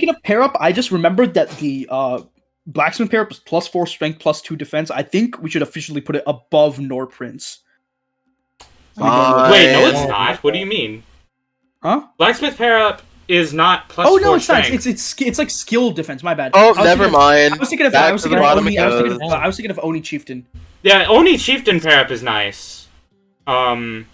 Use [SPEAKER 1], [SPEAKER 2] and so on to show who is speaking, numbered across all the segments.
[SPEAKER 1] speaking of pair up, I just remembered that the Blacksmith pair up is +4 strength, +2 defense. I think we should officially put it above Norprince.
[SPEAKER 2] Wait, no, it's not. What do you mean?
[SPEAKER 1] Huh?
[SPEAKER 2] Blacksmith pair up is not +4
[SPEAKER 1] Oh no, it's not.
[SPEAKER 2] strength.
[SPEAKER 1] It's like skill defense. My bad.
[SPEAKER 3] Oh, never mind.
[SPEAKER 1] I was thinking of Oni Chieftain.
[SPEAKER 2] Yeah, Oni Chieftain pair up is nice.
[SPEAKER 4] No,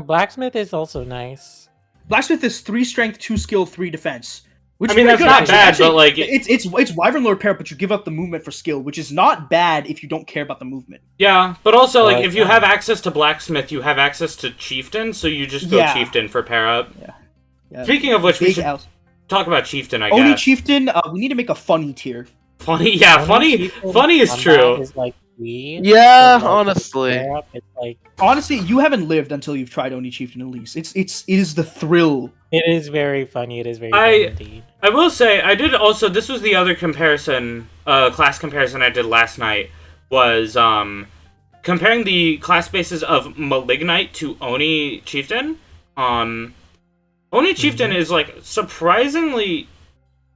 [SPEAKER 4] Blacksmith is also nice.
[SPEAKER 1] Blacksmith is 3 strength, 2 skill, 3 defense. Which
[SPEAKER 2] I mean, that's
[SPEAKER 1] good,
[SPEAKER 2] not bad, but like
[SPEAKER 1] it's Wyvern Lord pair up, but you give up the movement for skill, which is not bad if you don't care about the movement.
[SPEAKER 2] Yeah, but also like if you have access to Blacksmith, you have access to Chieftain, so you just go Chieftain for pair up.
[SPEAKER 1] Yeah.
[SPEAKER 2] Speaking of which, we should talk about Chieftain. I guess
[SPEAKER 1] Oni Chieftain. We need to make a funny tier.
[SPEAKER 2] Funny, yeah, funny is true.
[SPEAKER 4] Is like
[SPEAKER 3] yeah, honestly.
[SPEAKER 4] It's like
[SPEAKER 1] honestly, you haven't lived until you've tried Oni Chieftain at least. It is the thrill.
[SPEAKER 4] It is very funny. It is very funny indeed.
[SPEAKER 2] I will say, I did also. This was the other comparison, class comparison I did last night. Was comparing the class bases of Malignite to Oni Chieftain. Oni Chieftain is like surprisingly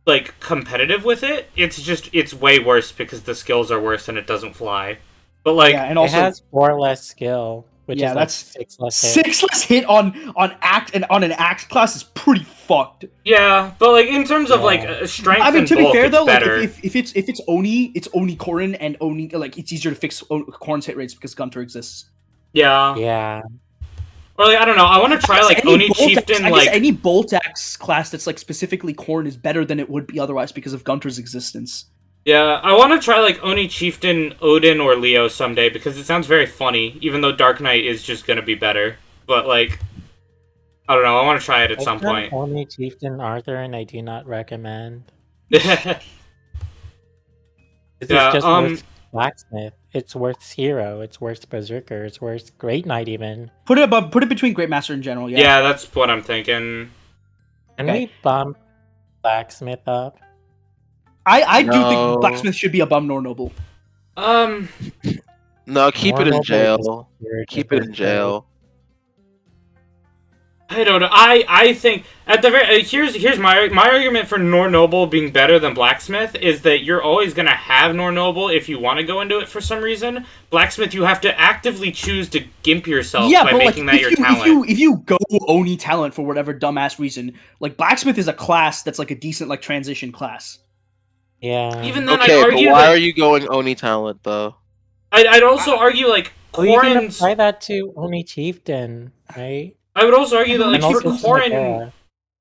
[SPEAKER 2] like competitive with it. It's way worse because the skills are worse and it doesn't fly. But like
[SPEAKER 1] and also
[SPEAKER 4] it has 4 less skill, which is
[SPEAKER 1] that's
[SPEAKER 4] like 6 less hit.
[SPEAKER 1] 6 less hit on act and on an act class is pretty fucked.
[SPEAKER 2] Yeah, but like in terms of like strength,
[SPEAKER 1] I mean,
[SPEAKER 2] and
[SPEAKER 1] to
[SPEAKER 2] bulk,
[SPEAKER 1] be fair though, like
[SPEAKER 2] better.
[SPEAKER 1] if it's Oni, it's Oni Korin and Oni like it's easier to fix Korin's hit rates because Gunter exists.
[SPEAKER 4] Yeah.
[SPEAKER 2] Or like I don't know. I want to try like Oni Chieftain.
[SPEAKER 1] I
[SPEAKER 2] like
[SPEAKER 1] guess any Bolt Axe class that's like specifically Korn is better than it would be otherwise because of Gunter's existence.
[SPEAKER 2] Yeah, I want to try like Oni Chieftain, Odin, or Leo someday because it sounds very funny. Even though Dark Knight is just gonna be better, but like I don't know. I want to try it at some point.
[SPEAKER 4] Oni Chieftain Arthur, and I do not recommend.
[SPEAKER 2] Yeah,
[SPEAKER 4] This is just worth Blacksmith. It's worth Hero. It's worth Berserker. It's worth Great Knight even.
[SPEAKER 1] Put it between Great Master in general.
[SPEAKER 2] Yeah, that's what I'm thinking.
[SPEAKER 4] Can we bump Blacksmith up?
[SPEAKER 1] I do think Blacksmith should be above Nor Noble.
[SPEAKER 3] No, keep it in jail. Keep it in jail.
[SPEAKER 2] I don't know. I think at the very here's my argument for Nor Noble being better than Blacksmith is that you're always gonna have Nor Noble if you want to go into it for some reason. Blacksmith, you have to actively choose to gimp yourself by making that your talent.
[SPEAKER 1] If you go Oni talent for whatever dumbass reason, like Blacksmith is a class that's like a decent like transition class.
[SPEAKER 4] Yeah.
[SPEAKER 2] Even then,
[SPEAKER 3] Okay,
[SPEAKER 2] I'd argue
[SPEAKER 3] but why are you going Oni talent though?
[SPEAKER 2] I'd also argue like
[SPEAKER 4] you can
[SPEAKER 2] Korin's.
[SPEAKER 4] apply that to Oni Chieftain, right?
[SPEAKER 2] I would also argue that like
[SPEAKER 4] And
[SPEAKER 2] for
[SPEAKER 4] also
[SPEAKER 2] Korin,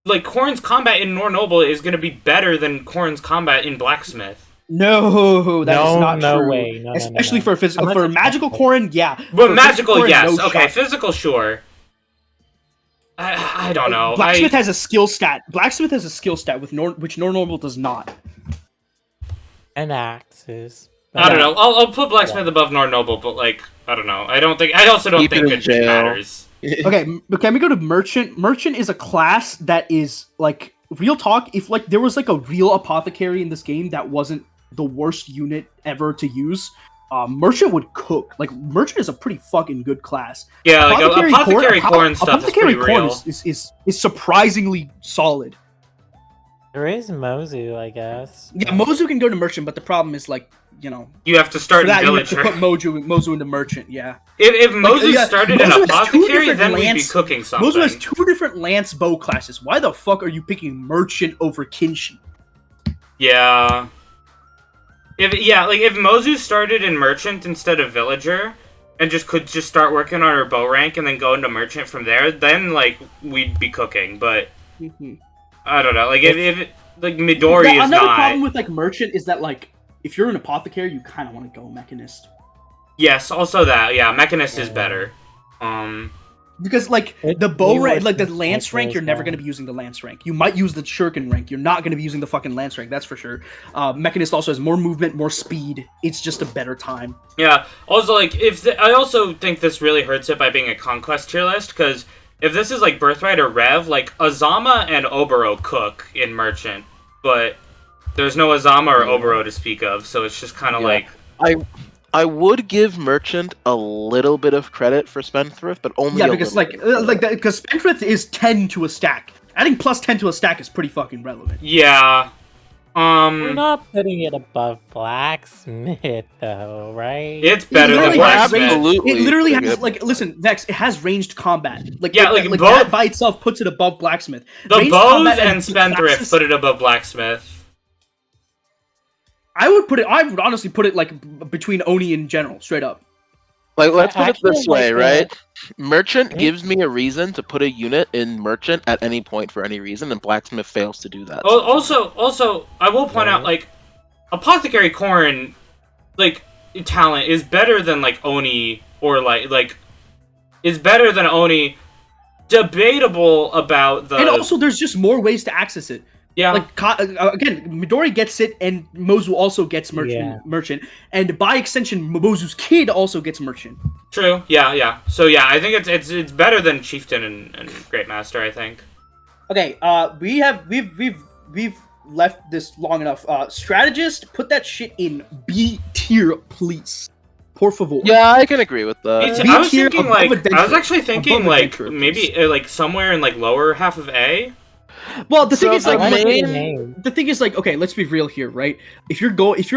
[SPEAKER 2] like Korin's combat in Nor Noble is going to be better than Korin's combat in Blacksmith.
[SPEAKER 1] No, that's not
[SPEAKER 4] no
[SPEAKER 1] true.
[SPEAKER 4] way. No,
[SPEAKER 1] Especially
[SPEAKER 4] no.
[SPEAKER 1] for physical, for magical Korin, yeah.
[SPEAKER 2] But
[SPEAKER 1] For
[SPEAKER 2] magical,
[SPEAKER 1] Korin,
[SPEAKER 2] yes.
[SPEAKER 1] no
[SPEAKER 2] Okay,
[SPEAKER 1] shot.
[SPEAKER 2] physical, sure. I don't know.
[SPEAKER 1] Blacksmith has a skill stat. Blacksmith has a skill stat which Nor Noble does not.
[SPEAKER 4] And axes.
[SPEAKER 2] I don't know. I'll put Blacksmith above Nor Noble, but like I don't know. I also don't
[SPEAKER 3] Keep
[SPEAKER 2] think
[SPEAKER 3] it in
[SPEAKER 2] it
[SPEAKER 3] jail.
[SPEAKER 2] matters.
[SPEAKER 1] Okay, but can we go to Merchant? Merchant is a class that is like real talk. If like there was like a real apothecary in this game that wasn't the worst unit ever to use, Merchant would cook. Like Merchant is a pretty fucking good class.
[SPEAKER 2] Yeah, like apothecary Corn stuff is pretty real.
[SPEAKER 1] Is surprisingly solid.
[SPEAKER 4] There is Mozu, I guess.
[SPEAKER 1] Yeah, Mozu can go to Merchant, but the problem is like, you know,
[SPEAKER 2] you have to start
[SPEAKER 1] for that,
[SPEAKER 2] in Villager.
[SPEAKER 1] You have to put Mozu into Merchant, yeah.
[SPEAKER 2] If Mozu started in
[SPEAKER 1] Mozu has
[SPEAKER 2] Apothecary, then we'd be cooking something.
[SPEAKER 1] Mozu has 2 different Lance bow classes. Why the fuck are you picking Merchant over Kinshi?
[SPEAKER 2] Yeah. If Mozu started in Merchant instead of Villager, and could start working on her bow rank and then go into Merchant from there, then like we'd be cooking. But I don't know. Like if like Midori is
[SPEAKER 1] another
[SPEAKER 2] not.
[SPEAKER 1] problem with like Merchant is that like if you're an apothecary, you kind of want to go Mechanist.
[SPEAKER 2] Yes, also that. Yeah, Mechanist is better.
[SPEAKER 1] Because like the bow rank, like the lance rank, you're never going to be using the lance rank. You might use the shuriken rank. You're not going to be using the fucking lance rank. That's for sure. Mechanist also has more movement, more speed. It's just a better time.
[SPEAKER 2] Yeah. Also, like I also think this really hurts it by being a Conquest tier list because if this is like Birthright or Rev, like Azama and Oboro cook in Merchant, but there's no Azama or Oboro to speak of, so it's just kind of like
[SPEAKER 3] I would give Merchant a little bit of credit for Spendthrift, but only
[SPEAKER 1] because because Spendthrift is 10 to a stack. Adding plus 10 to a stack is pretty fucking relevant.
[SPEAKER 2] Yeah,
[SPEAKER 4] We're not putting it above Blacksmith, though, right?
[SPEAKER 2] It's better than
[SPEAKER 1] literally has
[SPEAKER 2] Blacksmith.
[SPEAKER 3] Absolutely.
[SPEAKER 1] It literally
[SPEAKER 3] Pretty
[SPEAKER 1] has
[SPEAKER 3] good.
[SPEAKER 1] like listen, Vex. It has ranged combat. Like
[SPEAKER 2] Yeah,
[SPEAKER 1] like
[SPEAKER 2] both-
[SPEAKER 1] that by itself puts it above Blacksmith.
[SPEAKER 2] The
[SPEAKER 1] Ranged
[SPEAKER 2] bows
[SPEAKER 1] combat
[SPEAKER 2] and Spendthrift
[SPEAKER 1] classes-
[SPEAKER 2] put it above Blacksmith.
[SPEAKER 1] I would honestly put it like between Oni in general, straight up.
[SPEAKER 3] Like, let's put it
[SPEAKER 4] Actually,
[SPEAKER 3] this
[SPEAKER 4] like,
[SPEAKER 3] way, right? Merchant
[SPEAKER 4] Yeah.
[SPEAKER 3] gives me a reason to put a unit in Merchant at any point for any reason, and Blacksmith fails to do that.
[SPEAKER 2] Also, I will point out, like, Apothecary Corn, like, talent is better than, like, Oni, or, like, is better than Oni. Debatable about the...
[SPEAKER 1] And also, there's just more ways to access it.
[SPEAKER 2] yeah.
[SPEAKER 1] Like again, Midori gets it, and Mozu also gets merchant, and by extension, Mozu's kid also gets merchant.
[SPEAKER 2] True. Yeah. So yeah, I think it's better than Chieftain and Great Master. I think.
[SPEAKER 1] Okay, we've left this long enough. Strategist, put that shit in B tier, please. Por favor.
[SPEAKER 3] Yeah, I can agree with
[SPEAKER 2] Me
[SPEAKER 3] that.
[SPEAKER 2] too. I was
[SPEAKER 1] tier
[SPEAKER 2] thinking
[SPEAKER 1] above
[SPEAKER 2] like
[SPEAKER 1] adventure.
[SPEAKER 2] I was actually thinking
[SPEAKER 1] Above
[SPEAKER 2] like
[SPEAKER 1] adventure,
[SPEAKER 2] maybe like somewhere in like lower half of A.
[SPEAKER 1] Well, the thing is, like,
[SPEAKER 3] the
[SPEAKER 1] the thing is, like, okay, let's be real here, right? If you're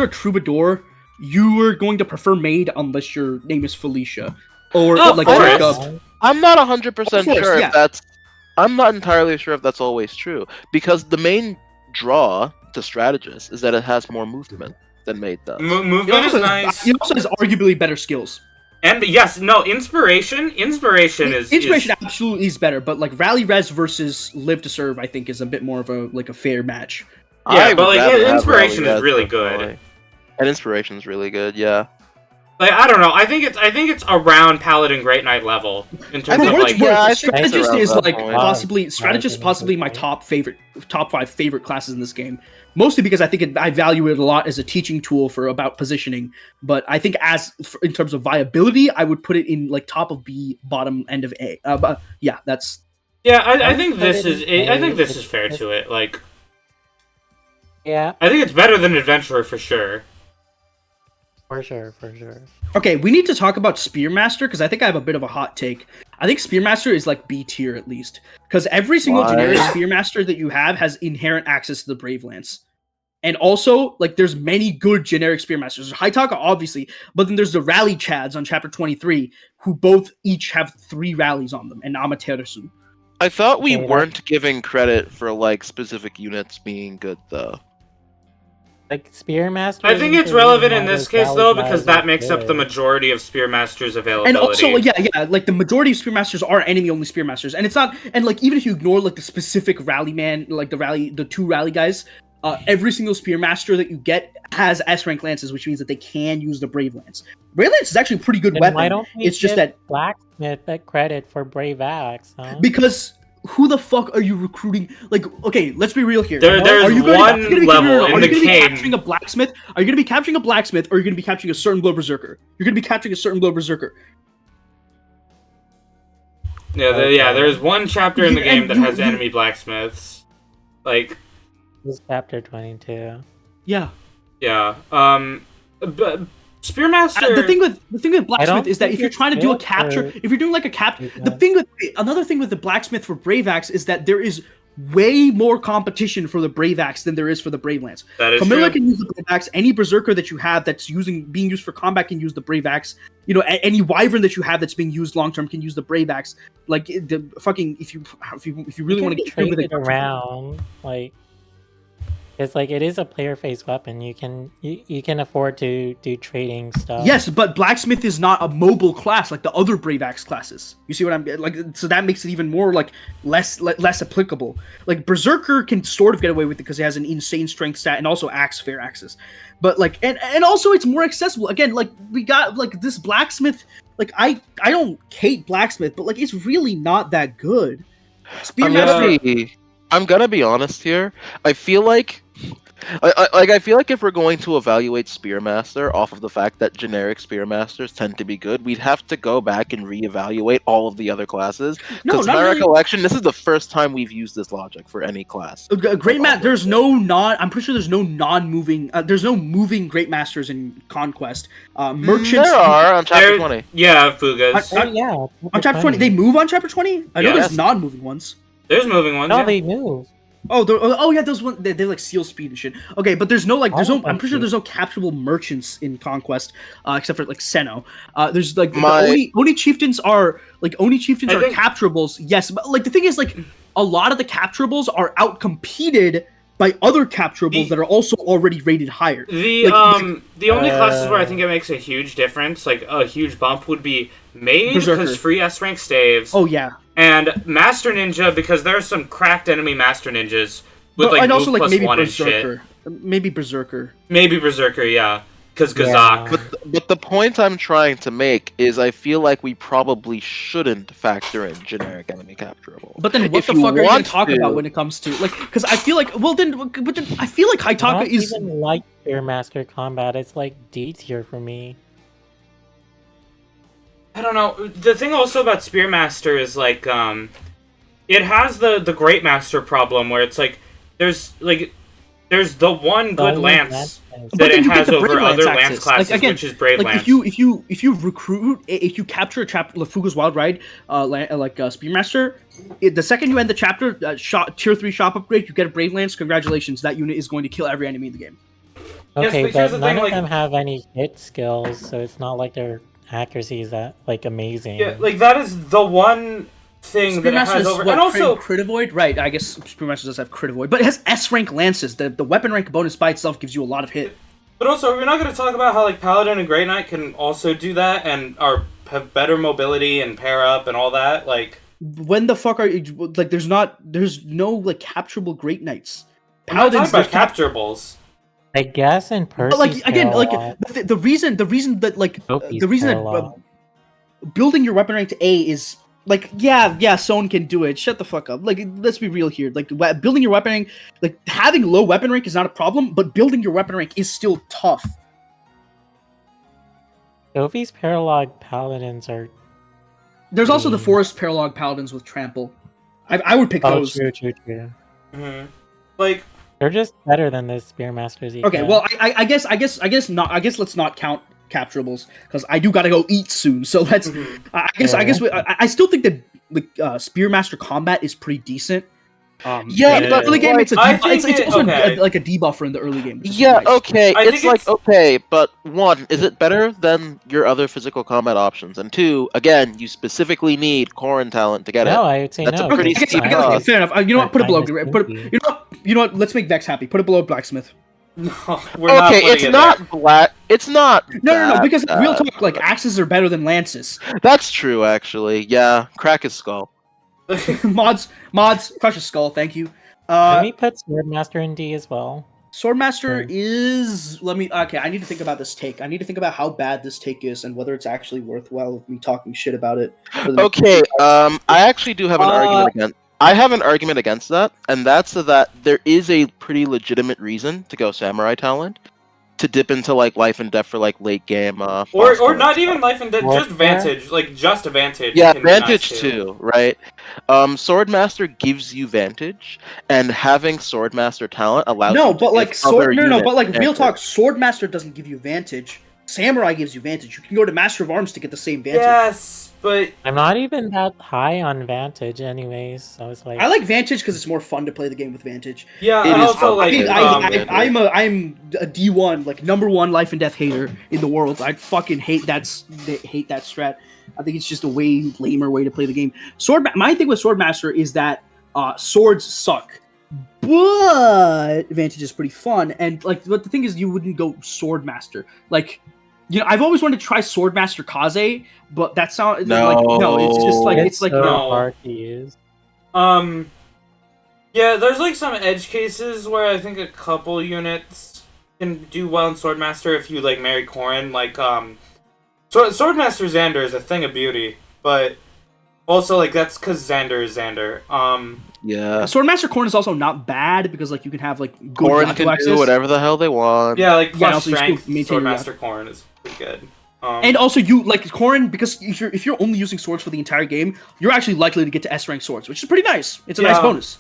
[SPEAKER 1] a troubadour, you are going to prefer maid unless your name is Felicia, or
[SPEAKER 2] Of
[SPEAKER 1] like
[SPEAKER 2] course.
[SPEAKER 1] Jacob.
[SPEAKER 3] I'm not 100%
[SPEAKER 1] Of course,
[SPEAKER 3] sure
[SPEAKER 1] yeah.
[SPEAKER 3] if that's... I'm not entirely sure if that's always true, because the main draw to Strategist is that it has more movement than Maid does.
[SPEAKER 2] Movement is nice,
[SPEAKER 1] It also has arguably better skills.
[SPEAKER 2] and yes, no inspiration. Inspiration is
[SPEAKER 1] Absolutely is better, but like Rally Res versus Live to Serve, I think, is a bit more of a fair match.
[SPEAKER 2] Yeah,
[SPEAKER 3] I
[SPEAKER 2] but
[SPEAKER 3] would
[SPEAKER 2] like
[SPEAKER 3] rather have
[SPEAKER 2] inspiration
[SPEAKER 3] Rally
[SPEAKER 2] is really
[SPEAKER 3] Res
[SPEAKER 2] good.
[SPEAKER 3] personally. And inspiration is really good, yeah.
[SPEAKER 2] Like I don't know. I think it's around Paladin Great Knight level in terms of like.
[SPEAKER 3] yeah, I think it's
[SPEAKER 1] Strategist
[SPEAKER 3] around
[SPEAKER 1] is
[SPEAKER 3] that
[SPEAKER 1] like
[SPEAKER 3] point.
[SPEAKER 1] Strategist is possibly my top 5 favorite classes in this game. Mostly because I think I value it a lot as a teaching tool for about positioning. But I think in terms of viability, I would put it in like top of B, bottom end of A. But yeah, that's
[SPEAKER 2] Yeah, I think this is. I think this is fair to it. Like,
[SPEAKER 4] Yeah,
[SPEAKER 2] I think it's better than Adventurer for sure.
[SPEAKER 4] for sure.
[SPEAKER 1] okay. We need to talk about Spearmaster because I think I have a bit of a hot take. I think Spearmaster is like B tier at least because every single
[SPEAKER 3] Why?
[SPEAKER 1] generic Spearmaster that you have has inherent access to the Brave Lance. And also, like, there's many good generic Spearmasters. There's Haitaka, obviously, but then there's the Rally Chads on Chapter 23, who both each have 3 rallies on them, and Amaterasu.
[SPEAKER 3] I thought we
[SPEAKER 4] Okay,
[SPEAKER 3] weren't giving credit for, like, specific units being good, though.
[SPEAKER 4] Like Spearmaster.
[SPEAKER 2] I think
[SPEAKER 4] isn't
[SPEAKER 2] it's
[SPEAKER 4] the
[SPEAKER 2] relevant
[SPEAKER 4] reason
[SPEAKER 2] in
[SPEAKER 4] why
[SPEAKER 2] this
[SPEAKER 4] those
[SPEAKER 2] case though,
[SPEAKER 4] rally
[SPEAKER 2] because
[SPEAKER 4] guys
[SPEAKER 2] that
[SPEAKER 4] are
[SPEAKER 2] makes up the
[SPEAKER 4] good.
[SPEAKER 2] majority of Spearmaster's availability.
[SPEAKER 1] And also, like, yeah, like, the majority of Spearmasters are enemy-only Spearmasters. And it's not, and, like, even if you ignore, like, the specific rally man, like, the 2 rally guys, every single Spearmaster that you get has S-rank lances, which means that they can use the Brave Lance. Brave Lance is actually a pretty good
[SPEAKER 4] Then
[SPEAKER 1] weapon.
[SPEAKER 4] why don't we
[SPEAKER 1] It's just
[SPEAKER 4] give
[SPEAKER 1] that
[SPEAKER 4] Blacksmith that credit for Brave Axe, huh?
[SPEAKER 1] because who the fuck are you recruiting? Like, okay, let's be real here.
[SPEAKER 2] There's
[SPEAKER 1] are you
[SPEAKER 2] one
[SPEAKER 1] gonna be,
[SPEAKER 2] level in
[SPEAKER 1] are
[SPEAKER 2] the
[SPEAKER 1] you gonna be
[SPEAKER 2] game.
[SPEAKER 1] capturing a blacksmith? Are you gonna be capturing a blacksmith, or are you gonna be capturing a certain blow berserker? You're gonna be capturing a certain blow berserker.
[SPEAKER 2] Yeah, there's one chapter in the game that has
[SPEAKER 1] you-
[SPEAKER 2] enemy blacksmiths. Like,
[SPEAKER 4] This is chapter 22.
[SPEAKER 1] Yeah.
[SPEAKER 2] yeah. But Spearmaster.
[SPEAKER 1] The thing with blacksmith
[SPEAKER 4] don't
[SPEAKER 1] is that
[SPEAKER 4] think
[SPEAKER 1] if you're
[SPEAKER 4] it's
[SPEAKER 1] trying to do a
[SPEAKER 4] good
[SPEAKER 1] capture,
[SPEAKER 4] for-
[SPEAKER 1] if you're doing like a capture,
[SPEAKER 4] Yeah.
[SPEAKER 1] another thing with the blacksmith for Brave Axe is that there is way more competition for the Brave Axe than there is for the Brave Lance.
[SPEAKER 2] That is
[SPEAKER 1] Camilla
[SPEAKER 2] true.
[SPEAKER 1] can use the Brave Axe. Any berserker that you have that's being used for combat can use the Brave Axe. You know, any wyvern that you have that's being used long term can use the Brave Axe. Like the fucking if you really want to get
[SPEAKER 4] trade
[SPEAKER 1] with
[SPEAKER 4] it around, like it's like it is a player face weapon. You can afford to do trading stuff.
[SPEAKER 1] Yes, but blacksmith is not a mobile class like the other Brave Axe classes. You see what I'm like? So that makes it even more like less applicable. Like berserker can sort of get away with it because it has an insane strength stat and also axe fair axes. But like and also it's more accessible. Again, like we got like this blacksmith. Like I don't hate blacksmith, but like it's really not that good. Spearmaster.
[SPEAKER 3] I'm gonna be honest here. I feel like I feel like if we're going to evaluate Spearmaster off of the fact that generic Spearmasters tend to be good, we'd have to go back and reevaluate all of the other classes.
[SPEAKER 1] No,
[SPEAKER 3] Because
[SPEAKER 1] not
[SPEAKER 3] my
[SPEAKER 1] really.
[SPEAKER 3] recollection, this is the first time we've used this logic for any class.
[SPEAKER 1] Great Mat. There's no I'm pretty sure there's no non-moving. There's no moving Great Masters in Conquest. Merchants.
[SPEAKER 3] There are on chapter
[SPEAKER 2] There-
[SPEAKER 3] 20.
[SPEAKER 2] Yeah, Fugas.
[SPEAKER 4] Yeah.
[SPEAKER 1] On chapter 20, they move on chapter 20. I know
[SPEAKER 3] Yes.
[SPEAKER 1] there's non-moving ones.
[SPEAKER 2] There's moving ones.
[SPEAKER 4] No,
[SPEAKER 2] yeah.
[SPEAKER 4] they move.
[SPEAKER 1] Yeah, those one they're like seal speed and shit. Okay, but there's no like there's no I'm pretty sure there's no capturable merchants in Conquest, except for like Senno. There's like the Oni Chieftains are capturables, yes, but like the thing is like a lot of the capturables are out competed by other capturables that are also already rated higher.
[SPEAKER 2] The only classes where I think it makes a huge difference, like a huge bump, would be Maid because free S rank staves.
[SPEAKER 1] Oh yeah.
[SPEAKER 2] And Master Ninja, because there are some cracked enemy Master Ninjas with like move plus maybe 1
[SPEAKER 1] Berserker.
[SPEAKER 2] and shit.
[SPEAKER 1] Maybe Berserker.
[SPEAKER 2] Maybe Berserker, yeah. Because Gazak.
[SPEAKER 3] But the point I'm trying to make is I feel like we probably shouldn't factor in generic enemy capturable.
[SPEAKER 1] But then what the fuck are you going to talk about when it comes to like? Because I feel like but then I feel like Haitaka is
[SPEAKER 4] even like Spearmaster combat. It's like D tier for me.
[SPEAKER 2] I don't know. The thing also about Spearmaster is like it has the Great Master problem where it's like there's the one good lance that it has over other lance classes, like, again, which is Brave Lance.
[SPEAKER 1] If you recruit, if you capture a chapter, Fuga's Wild Ride, Spearmaster, the second you end the chapter, tier 3 shop upgrade, you get a Brave Lance. Congratulations, that unit is going to kill every enemy in the game.
[SPEAKER 4] Okay, yes, but none of them have any hit skills, so it's not like their accuracy is that like amazing.
[SPEAKER 2] Yeah, like that is the one thing that it has over, and also
[SPEAKER 1] crit avoid, right? I guess Spearmaster does have crit avoid, but it has S rank lances. The weapon rank bonus by itself gives you a lot of hit.
[SPEAKER 2] But also, we're not going to talk about how like Paladin and Grey Knight can also do that and have better mobility and pair up and all that. Like,
[SPEAKER 1] when the fuck are you like? There's no like capturable Great Knights.
[SPEAKER 2] Paladins are capturables.
[SPEAKER 4] I guess in person.
[SPEAKER 1] But like again, like the reason that like the reason that building your weapon rank to A is like yeah, Son can do it. Shut the fuck up. Like let's be real here. Like building your weapon rank, like having low weapon rank is not a problem, but building your weapon rank is still tough.
[SPEAKER 4] Sophie's Paralog Paladins are.
[SPEAKER 1] There's also the Forest Paralog Paladins with Trample. I would pick those.
[SPEAKER 4] True.
[SPEAKER 2] Mm-hmm. Like.
[SPEAKER 4] They're just better than the Spearmasters.
[SPEAKER 1] Okay, well, I guess not. I guess let's not count capturables because I do gotta go eat soon. So let's.
[SPEAKER 2] Mm-hmm.
[SPEAKER 1] I still think that the Spearmaster combat is pretty decent.
[SPEAKER 3] But
[SPEAKER 1] early game it's also like a debuffer in the early game.
[SPEAKER 3] Yeah, nice. Okay, it's like okay, but one, is it better than your other physical combat options? And two, again, you specifically need Corrin talent to get it.
[SPEAKER 4] No, I would say
[SPEAKER 3] that's
[SPEAKER 4] no.
[SPEAKER 3] A pretty steep
[SPEAKER 1] okay, fair enough. You know what? Put it below. You know what? Let's make Vex happy. Put it below Blacksmith.
[SPEAKER 2] No, we're not
[SPEAKER 3] it's not black. It's not.
[SPEAKER 1] No. Because real talk, like axes are better than lances.
[SPEAKER 3] That's true, actually. Yeah, crack his skull.
[SPEAKER 1] mods, crush his skull. Thank you.
[SPEAKER 4] Let me put Swordmaster in D as well.
[SPEAKER 1] Swordmaster is. Okay, I need to think about this take. I need to think about how bad this take is and whether it's actually worthwhile me talking shit about it.
[SPEAKER 3] Okay. I actually do have an argument against. I have an argument against that, and that's that there is a pretty legitimate reason to go Samurai talent, to dip into like life and death for like late game.
[SPEAKER 2] Or not even life and death, just Vantage, like just a Vantage.
[SPEAKER 3] Yeah, Vantage too, right? Swordmaster gives you Vantage, and having Swordmaster talent allows.
[SPEAKER 1] But real talk,
[SPEAKER 3] Vantage.
[SPEAKER 1] Swordmaster doesn't give you Vantage. Samurai gives you Vantage. You can go to Master of Arms to get the same Vantage.
[SPEAKER 2] Yes, but
[SPEAKER 4] I'm not even that high on Vantage, anyways. So it's like
[SPEAKER 1] I like Vantage because it's more fun to play the game with Vantage.
[SPEAKER 2] Yeah, I also like.
[SPEAKER 1] I'm a D1, like #1 life and death hater in the world. I fucking hate that strat. I think it's just a way lamer way to play the game. My thing with Swordmaster is that swords suck, but Vantage is pretty fun. And like, but the thing is, you wouldn't go Swordmaster. Like, you know, I've always wanted to try Swordmaster Kaze, but that sounds it's just like it's like
[SPEAKER 4] hard to use.
[SPEAKER 2] Yeah, there's like some edge cases where I think a couple units can do well in Swordmaster if you like marry Corrin. Like Swordmaster Xander is a thing of beauty, but also like that's because Xander is Xander.
[SPEAKER 3] Yeah.
[SPEAKER 1] Swordmaster Corrin is also not bad because like you can have like good
[SPEAKER 3] Corrin can do whatever the hell they want.
[SPEAKER 2] Yeah, like plus strength. Swordmaster Corrin is pretty good.
[SPEAKER 1] And also you like Corrin because if you're only using swords for the entire game, you're actually likely to get to S rank swords, which is pretty nice. It's a nice bonus.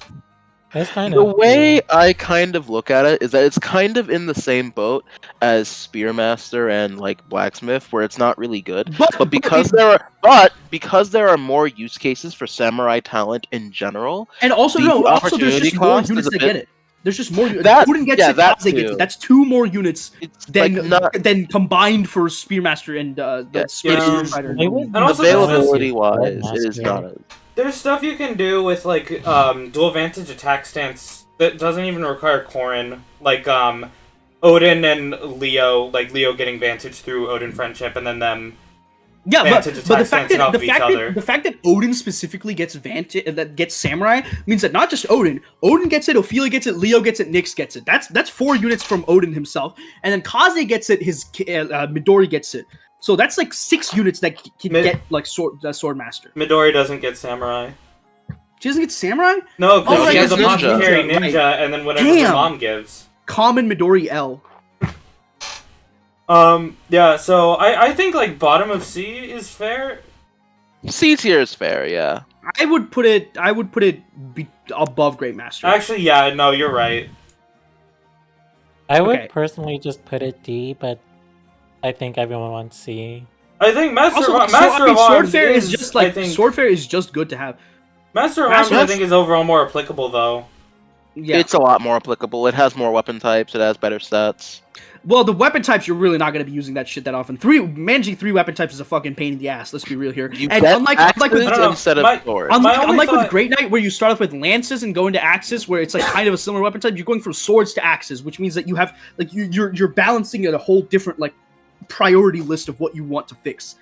[SPEAKER 4] It's kind
[SPEAKER 3] The
[SPEAKER 4] of
[SPEAKER 3] way I kind of look at it is that it's kind of in the same boat as Spearmaster and like Blacksmith, where it's not really good. But because there are more use cases for samurai talent in general,
[SPEAKER 1] And also,
[SPEAKER 3] the
[SPEAKER 1] no, also there's
[SPEAKER 3] opportunity
[SPEAKER 1] just more
[SPEAKER 3] cost
[SPEAKER 1] units
[SPEAKER 3] is a
[SPEAKER 1] that
[SPEAKER 3] bit-
[SPEAKER 1] get it. There's just more.
[SPEAKER 3] That-
[SPEAKER 1] Odin gets
[SPEAKER 3] yeah,
[SPEAKER 1] it,
[SPEAKER 3] that
[SPEAKER 1] Kaze gets
[SPEAKER 3] too.
[SPEAKER 1] it. That's 2 more units
[SPEAKER 3] it's
[SPEAKER 1] than
[SPEAKER 3] like not
[SPEAKER 1] than combined for Spearmaster and the
[SPEAKER 3] Yeah,
[SPEAKER 1] Spear
[SPEAKER 2] yeah.
[SPEAKER 1] Fighter.
[SPEAKER 4] They would
[SPEAKER 2] And also there's
[SPEAKER 3] availability wise,
[SPEAKER 4] Swordmaster.
[SPEAKER 3] it is not.
[SPEAKER 2] There's stuff you can do with like dual vantage attack stance that doesn't even require Corrin, like Odin and Leo, like Leo getting vantage through Odin friendship, and then them.
[SPEAKER 1] Yeah,
[SPEAKER 2] Vantage
[SPEAKER 1] but
[SPEAKER 2] attack
[SPEAKER 1] the fact
[SPEAKER 2] stancing
[SPEAKER 1] that
[SPEAKER 2] off of each other.
[SPEAKER 1] the fact that Odin specifically gets that gets Samurai means that not just Odin. Odin gets it, Ophelia gets it, Leo gets it, Nyx gets it. That's 4 units from Odin himself, and then Kaze gets it. His Midori gets it. So that's like 6 units that can get like Swordmaster.
[SPEAKER 2] Midori doesn't get samurai.
[SPEAKER 1] She doesn't get Samurai.
[SPEAKER 2] No, because
[SPEAKER 1] Oh,
[SPEAKER 2] she
[SPEAKER 1] right,
[SPEAKER 2] has
[SPEAKER 3] it's
[SPEAKER 2] apothecary
[SPEAKER 1] ninja,
[SPEAKER 2] ninja,
[SPEAKER 1] right.
[SPEAKER 2] and then whatever her
[SPEAKER 1] Damn.
[SPEAKER 2] mom gives.
[SPEAKER 1] Common Midori L.
[SPEAKER 2] Yeah, so I think like bottom of C is fair.
[SPEAKER 3] C tier is fair, yeah.
[SPEAKER 1] I would put it above Great Master.
[SPEAKER 2] Actually, yeah, no, you're right.
[SPEAKER 4] I would
[SPEAKER 1] Okay.
[SPEAKER 4] personally just put it D, but I think everyone wants C.
[SPEAKER 2] I think Master
[SPEAKER 1] Also,
[SPEAKER 2] of Arms
[SPEAKER 1] Swordfair
[SPEAKER 2] is
[SPEAKER 1] just like
[SPEAKER 2] I think
[SPEAKER 1] Swordfair is just good to have.
[SPEAKER 2] Master of Arms
[SPEAKER 1] Master-
[SPEAKER 2] I think is overall more applicable though.
[SPEAKER 1] Yeah.
[SPEAKER 3] It's a lot more applicable. It has more weapon types. It has better stats.
[SPEAKER 1] Well, the weapon types, you're really not going to be using that shit that often. Managing 3 weapon types is a fucking pain in the ass. Let's be real here.
[SPEAKER 3] You
[SPEAKER 1] And
[SPEAKER 3] get
[SPEAKER 1] unlike
[SPEAKER 3] axes
[SPEAKER 1] with
[SPEAKER 2] I don't know,
[SPEAKER 3] instead of
[SPEAKER 2] my-
[SPEAKER 3] swords.
[SPEAKER 2] My only
[SPEAKER 1] unlike with
[SPEAKER 2] thought-
[SPEAKER 1] Great Knight, where you start off with lances and go into axes, where it's like kind of a similar weapon type, you're going from swords to axes, which means that you have like you're balancing a whole different like priority list of what you want to fix.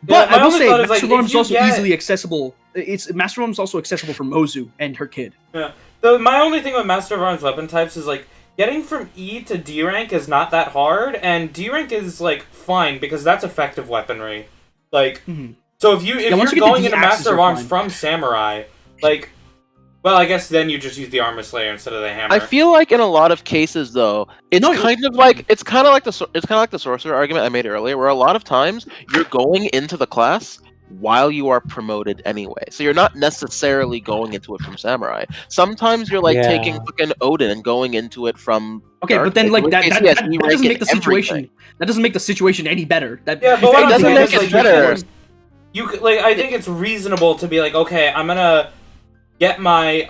[SPEAKER 1] But
[SPEAKER 2] Yeah, my
[SPEAKER 1] I will
[SPEAKER 2] only
[SPEAKER 1] say,
[SPEAKER 2] thought is, like,
[SPEAKER 1] Master Arms
[SPEAKER 2] if
[SPEAKER 1] is
[SPEAKER 2] you
[SPEAKER 1] also
[SPEAKER 2] get-
[SPEAKER 1] easily accessible. It's Master Arms is also accessible for Mozu and her kid.
[SPEAKER 2] My only thing with Master of Arms weapon types is like getting from E to D rank is not that hard, and D rank is like fine because that's effective weaponry. Like,
[SPEAKER 1] Mhm.
[SPEAKER 2] so if you're
[SPEAKER 1] once you get to
[SPEAKER 2] going
[SPEAKER 1] D
[SPEAKER 2] into
[SPEAKER 1] axes,
[SPEAKER 2] Master of
[SPEAKER 1] you're
[SPEAKER 2] Arms
[SPEAKER 1] fine.
[SPEAKER 2] from Samurai, like, well, I guess then you just use the Armor Slayer instead of the hammer.
[SPEAKER 3] I feel like in a lot of cases, though, it's
[SPEAKER 1] No,
[SPEAKER 3] kind of like the sorcerer argument I made earlier, where a lot of times you're going into the class while you are promoted anyway, so you're not necessarily going into it from samurai. Sometimes you're like
[SPEAKER 4] Yeah.
[SPEAKER 3] taking fucking Odin and going into it from.
[SPEAKER 1] Okay,
[SPEAKER 3] Dark
[SPEAKER 1] but then
[SPEAKER 3] Knight,
[SPEAKER 1] like
[SPEAKER 3] in
[SPEAKER 1] that
[SPEAKER 3] which case,
[SPEAKER 1] that,
[SPEAKER 3] yes,
[SPEAKER 1] that,
[SPEAKER 3] E
[SPEAKER 1] that
[SPEAKER 3] rank
[SPEAKER 1] doesn't
[SPEAKER 3] in
[SPEAKER 1] make the situation
[SPEAKER 3] everything.
[SPEAKER 1] that doesn't make the situation any better. That
[SPEAKER 2] Yeah,
[SPEAKER 1] if
[SPEAKER 2] but what I'm
[SPEAKER 1] anything,
[SPEAKER 2] saying
[SPEAKER 1] that
[SPEAKER 2] is
[SPEAKER 1] makes
[SPEAKER 2] like
[SPEAKER 1] it
[SPEAKER 3] better.
[SPEAKER 1] worse.
[SPEAKER 2] I think it's reasonable to be like, okay, I'm gonna get my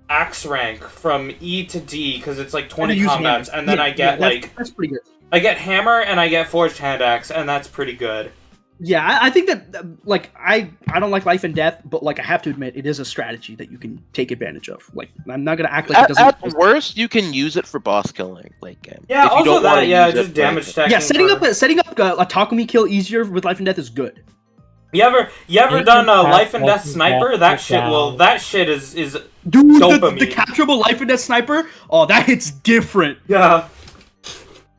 [SPEAKER 2] axe rank from E to D because it's like 20
[SPEAKER 1] And use
[SPEAKER 2] combats,
[SPEAKER 1] hammer.
[SPEAKER 2] and then
[SPEAKER 1] Yeah,
[SPEAKER 2] I get
[SPEAKER 1] that's pretty good.
[SPEAKER 2] I get hammer and I get forged hand axe, and that's pretty good.
[SPEAKER 1] Yeah, I think that like I don't like life and death, but like I have to admit it is a strategy that you can take advantage of. Like I'm not gonna act like it doesn't.
[SPEAKER 3] At worst, you can use it for boss killing late game.
[SPEAKER 2] Yeah,
[SPEAKER 3] If you
[SPEAKER 2] also
[SPEAKER 3] don't wanna
[SPEAKER 2] that, yeah,
[SPEAKER 3] use
[SPEAKER 2] just
[SPEAKER 3] it,
[SPEAKER 2] damage
[SPEAKER 3] like-
[SPEAKER 2] stacking.
[SPEAKER 1] Yeah, setting
[SPEAKER 2] for-
[SPEAKER 1] up a Takumi kill easier with life and death is good.
[SPEAKER 2] You ever
[SPEAKER 4] You
[SPEAKER 2] done
[SPEAKER 4] can
[SPEAKER 2] a
[SPEAKER 4] have
[SPEAKER 2] life and death
[SPEAKER 4] life and
[SPEAKER 2] sniper?
[SPEAKER 4] death
[SPEAKER 2] That
[SPEAKER 4] sit
[SPEAKER 2] shit will.
[SPEAKER 4] down.
[SPEAKER 2] That shit is
[SPEAKER 1] Dude, the
[SPEAKER 2] Dopamine.
[SPEAKER 1] capturable life and death sniper, oh that hits different.
[SPEAKER 2] yeah.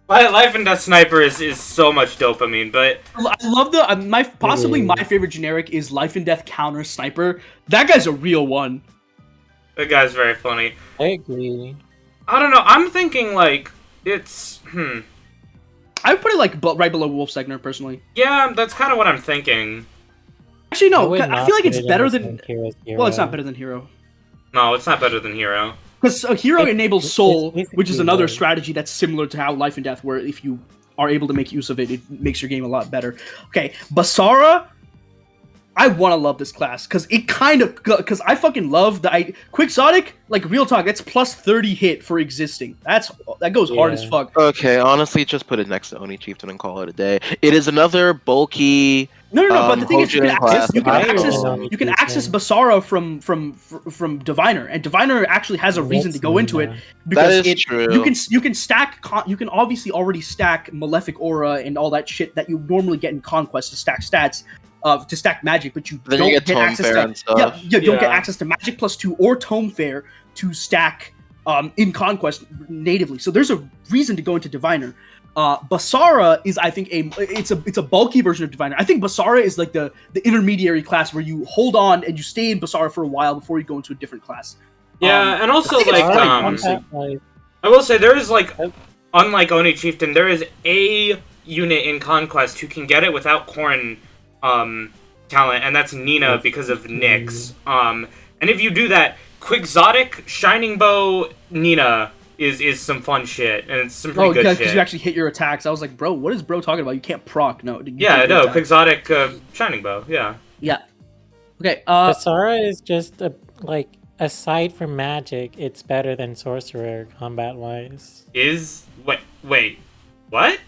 [SPEAKER 2] My life and death sniper is so much dopamine, but
[SPEAKER 1] I love the possibly my favorite generic is life and death counter sniper. That guy's a real one.
[SPEAKER 2] that guy's very funny.
[SPEAKER 4] I agree.
[SPEAKER 2] I don't know. I'm thinking like it's
[SPEAKER 1] I would put it like right below Wolf Segner personally.
[SPEAKER 2] yeah. That's kind of what I'm thinking.
[SPEAKER 1] Actually, no,
[SPEAKER 4] would
[SPEAKER 1] I
[SPEAKER 4] not
[SPEAKER 1] feel like
[SPEAKER 4] put
[SPEAKER 1] it's
[SPEAKER 4] it in
[SPEAKER 1] better
[SPEAKER 4] the
[SPEAKER 1] than.
[SPEAKER 4] same tier as
[SPEAKER 1] Well, it's not
[SPEAKER 4] Hero.
[SPEAKER 1] better than Hero.
[SPEAKER 2] No, it's not better than Hero.
[SPEAKER 1] Because Hero
[SPEAKER 4] It's-
[SPEAKER 1] enables
[SPEAKER 4] it's
[SPEAKER 1] Soul,
[SPEAKER 4] basically
[SPEAKER 1] which is another
[SPEAKER 4] like-
[SPEAKER 1] strategy that's similar to how Life and Death, where if you are able to make use of it, it makes your game a lot better. Okay, Basara, I want to love this class because it kind of because I fucking love the Quixotic. Like real talk, that's plus 30 hit for existing. That goes hard as
[SPEAKER 4] Yeah.
[SPEAKER 1] fuck.
[SPEAKER 3] Okay, honestly, just put it next to Oni Chieftain and call it a day. It is another bulky.
[SPEAKER 1] No, but the thing is, you can
[SPEAKER 3] Hojian class
[SPEAKER 1] access, you can
[SPEAKER 3] that
[SPEAKER 1] access,
[SPEAKER 4] I-
[SPEAKER 1] you can access Basara from Diviner, and Diviner actually has a reason to go into it because
[SPEAKER 3] That is true.
[SPEAKER 1] you can stack you can obviously already stack Malefic Aura and all that shit that you normally get in Conquest to stack stats. To stack magic, but you
[SPEAKER 3] Then
[SPEAKER 1] don't
[SPEAKER 3] you get Tome
[SPEAKER 1] access
[SPEAKER 3] Fair
[SPEAKER 1] to
[SPEAKER 3] and stuff.
[SPEAKER 1] you don't get
[SPEAKER 2] Yeah.
[SPEAKER 1] access to Magic +2 or Tome Fair to stack in Conquest natively. So there's a reason to go into Diviner. Basara is, I think, it's a bulky version of Diviner. I think Basara is like the intermediary class where you hold on and you stay in Basara for a while before you go into a different class.
[SPEAKER 2] Yeah, and also
[SPEAKER 1] I think it's
[SPEAKER 2] like
[SPEAKER 1] fine,
[SPEAKER 4] honestly.
[SPEAKER 2] I will say there is like, unlike Oni Chieftain, there is a unit in Conquest who can get it without Corrin talent, and that's Nina because of Nyx. And if you do that, Quixotic Shining Bow Nina is some fun shit, and it's some pretty good shit.
[SPEAKER 1] Because you actually hit your attacks. I was like, bro, what is bro talking about? You can't proc. No.
[SPEAKER 2] Quixotic Shining Bow. Yeah.
[SPEAKER 1] Yeah. Okay.
[SPEAKER 4] Basara is just aside from magic, it's better than sorcerer combat wise.
[SPEAKER 2] Wait, what?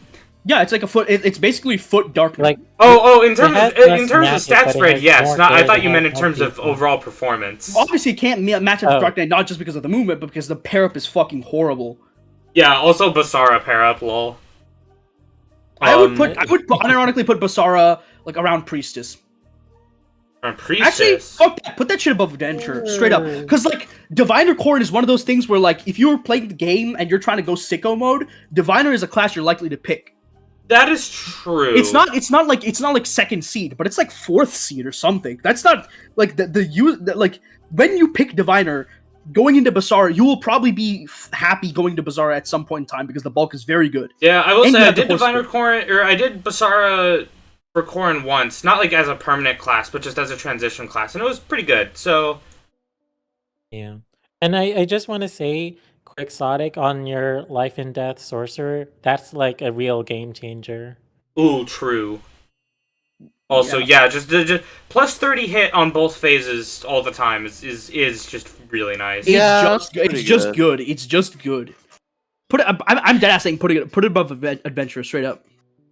[SPEAKER 1] Yeah, it's like a foot. It's basically foot dark.
[SPEAKER 4] Like
[SPEAKER 2] in terms of stat spread, yes. I thought you meant in terms of overall performance.
[SPEAKER 1] Obviously, it can't match up to Dark Knight, not just because of the movement, but because the pair up is fucking horrible.
[SPEAKER 2] Yeah. Also, Basara pair up. Lol.
[SPEAKER 1] I would unironically put Basara like around Priestess. Actually, fuck that. Put that shit above Adventure, straight up. Because, like, Diviner Corn is one of those things where, like, if you're playing the game and you're trying to go sicko mode, Diviner is a class you're likely to pick.
[SPEAKER 2] That is true.
[SPEAKER 1] It's not like second seed, but it's like fourth seed or something. That's not like like when you pick Diviner going into Basara, you will probably be happy going to Basara at some point in time because the bulk is very good.
[SPEAKER 2] Yeah, I will say I did Diviner Corn, or I did Basara for Corrin once, not like as a permanent class, but just as a transition class, and it was pretty good. So
[SPEAKER 4] yeah, and I just want to say, Quixotic on your life and death sorcerer, that's like a real game changer.
[SPEAKER 2] Ooh, true. Also, yeah, just plus 30 hit on both phases all the time is just really nice.
[SPEAKER 1] It's just good. Put it. I'm dead ass saying put it above Adventurer straight up.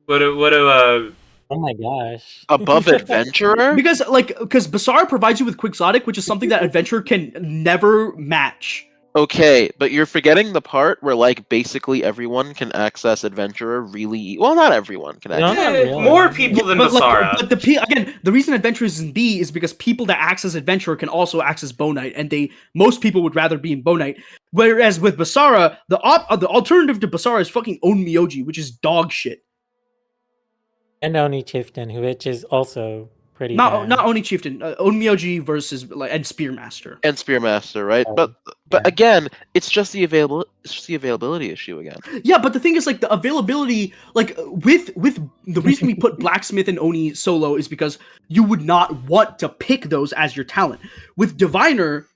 [SPEAKER 4] Oh my gosh.
[SPEAKER 3] Above Adventurer?
[SPEAKER 1] Because Basara provides you with Quixotic, which is something that Adventurer can never match.
[SPEAKER 3] Okay, but you're forgetting the part where, like, basically everyone can access Adventurer really... Well, not everyone can access
[SPEAKER 2] more people than Basara.
[SPEAKER 1] But the reason Adventurer is in B is because people that access Adventurer can also access Bow Knight, and most people would rather be in Bow Knight. Whereas with Basara, the alternative to Basara is fucking Onmyoji, which is dog shit.
[SPEAKER 4] And Oni Chieftain, which is also pretty
[SPEAKER 1] not Oni Chieftain, Onmyoji versus and Spearmaster.
[SPEAKER 3] And Spearmaster, right? But again, it's just the availability issue again.
[SPEAKER 1] Yeah, but the thing is, like, the availability, like, with the reason we put Blacksmith and Oni solo is because you would not want to pick those as your talent. With Diviner,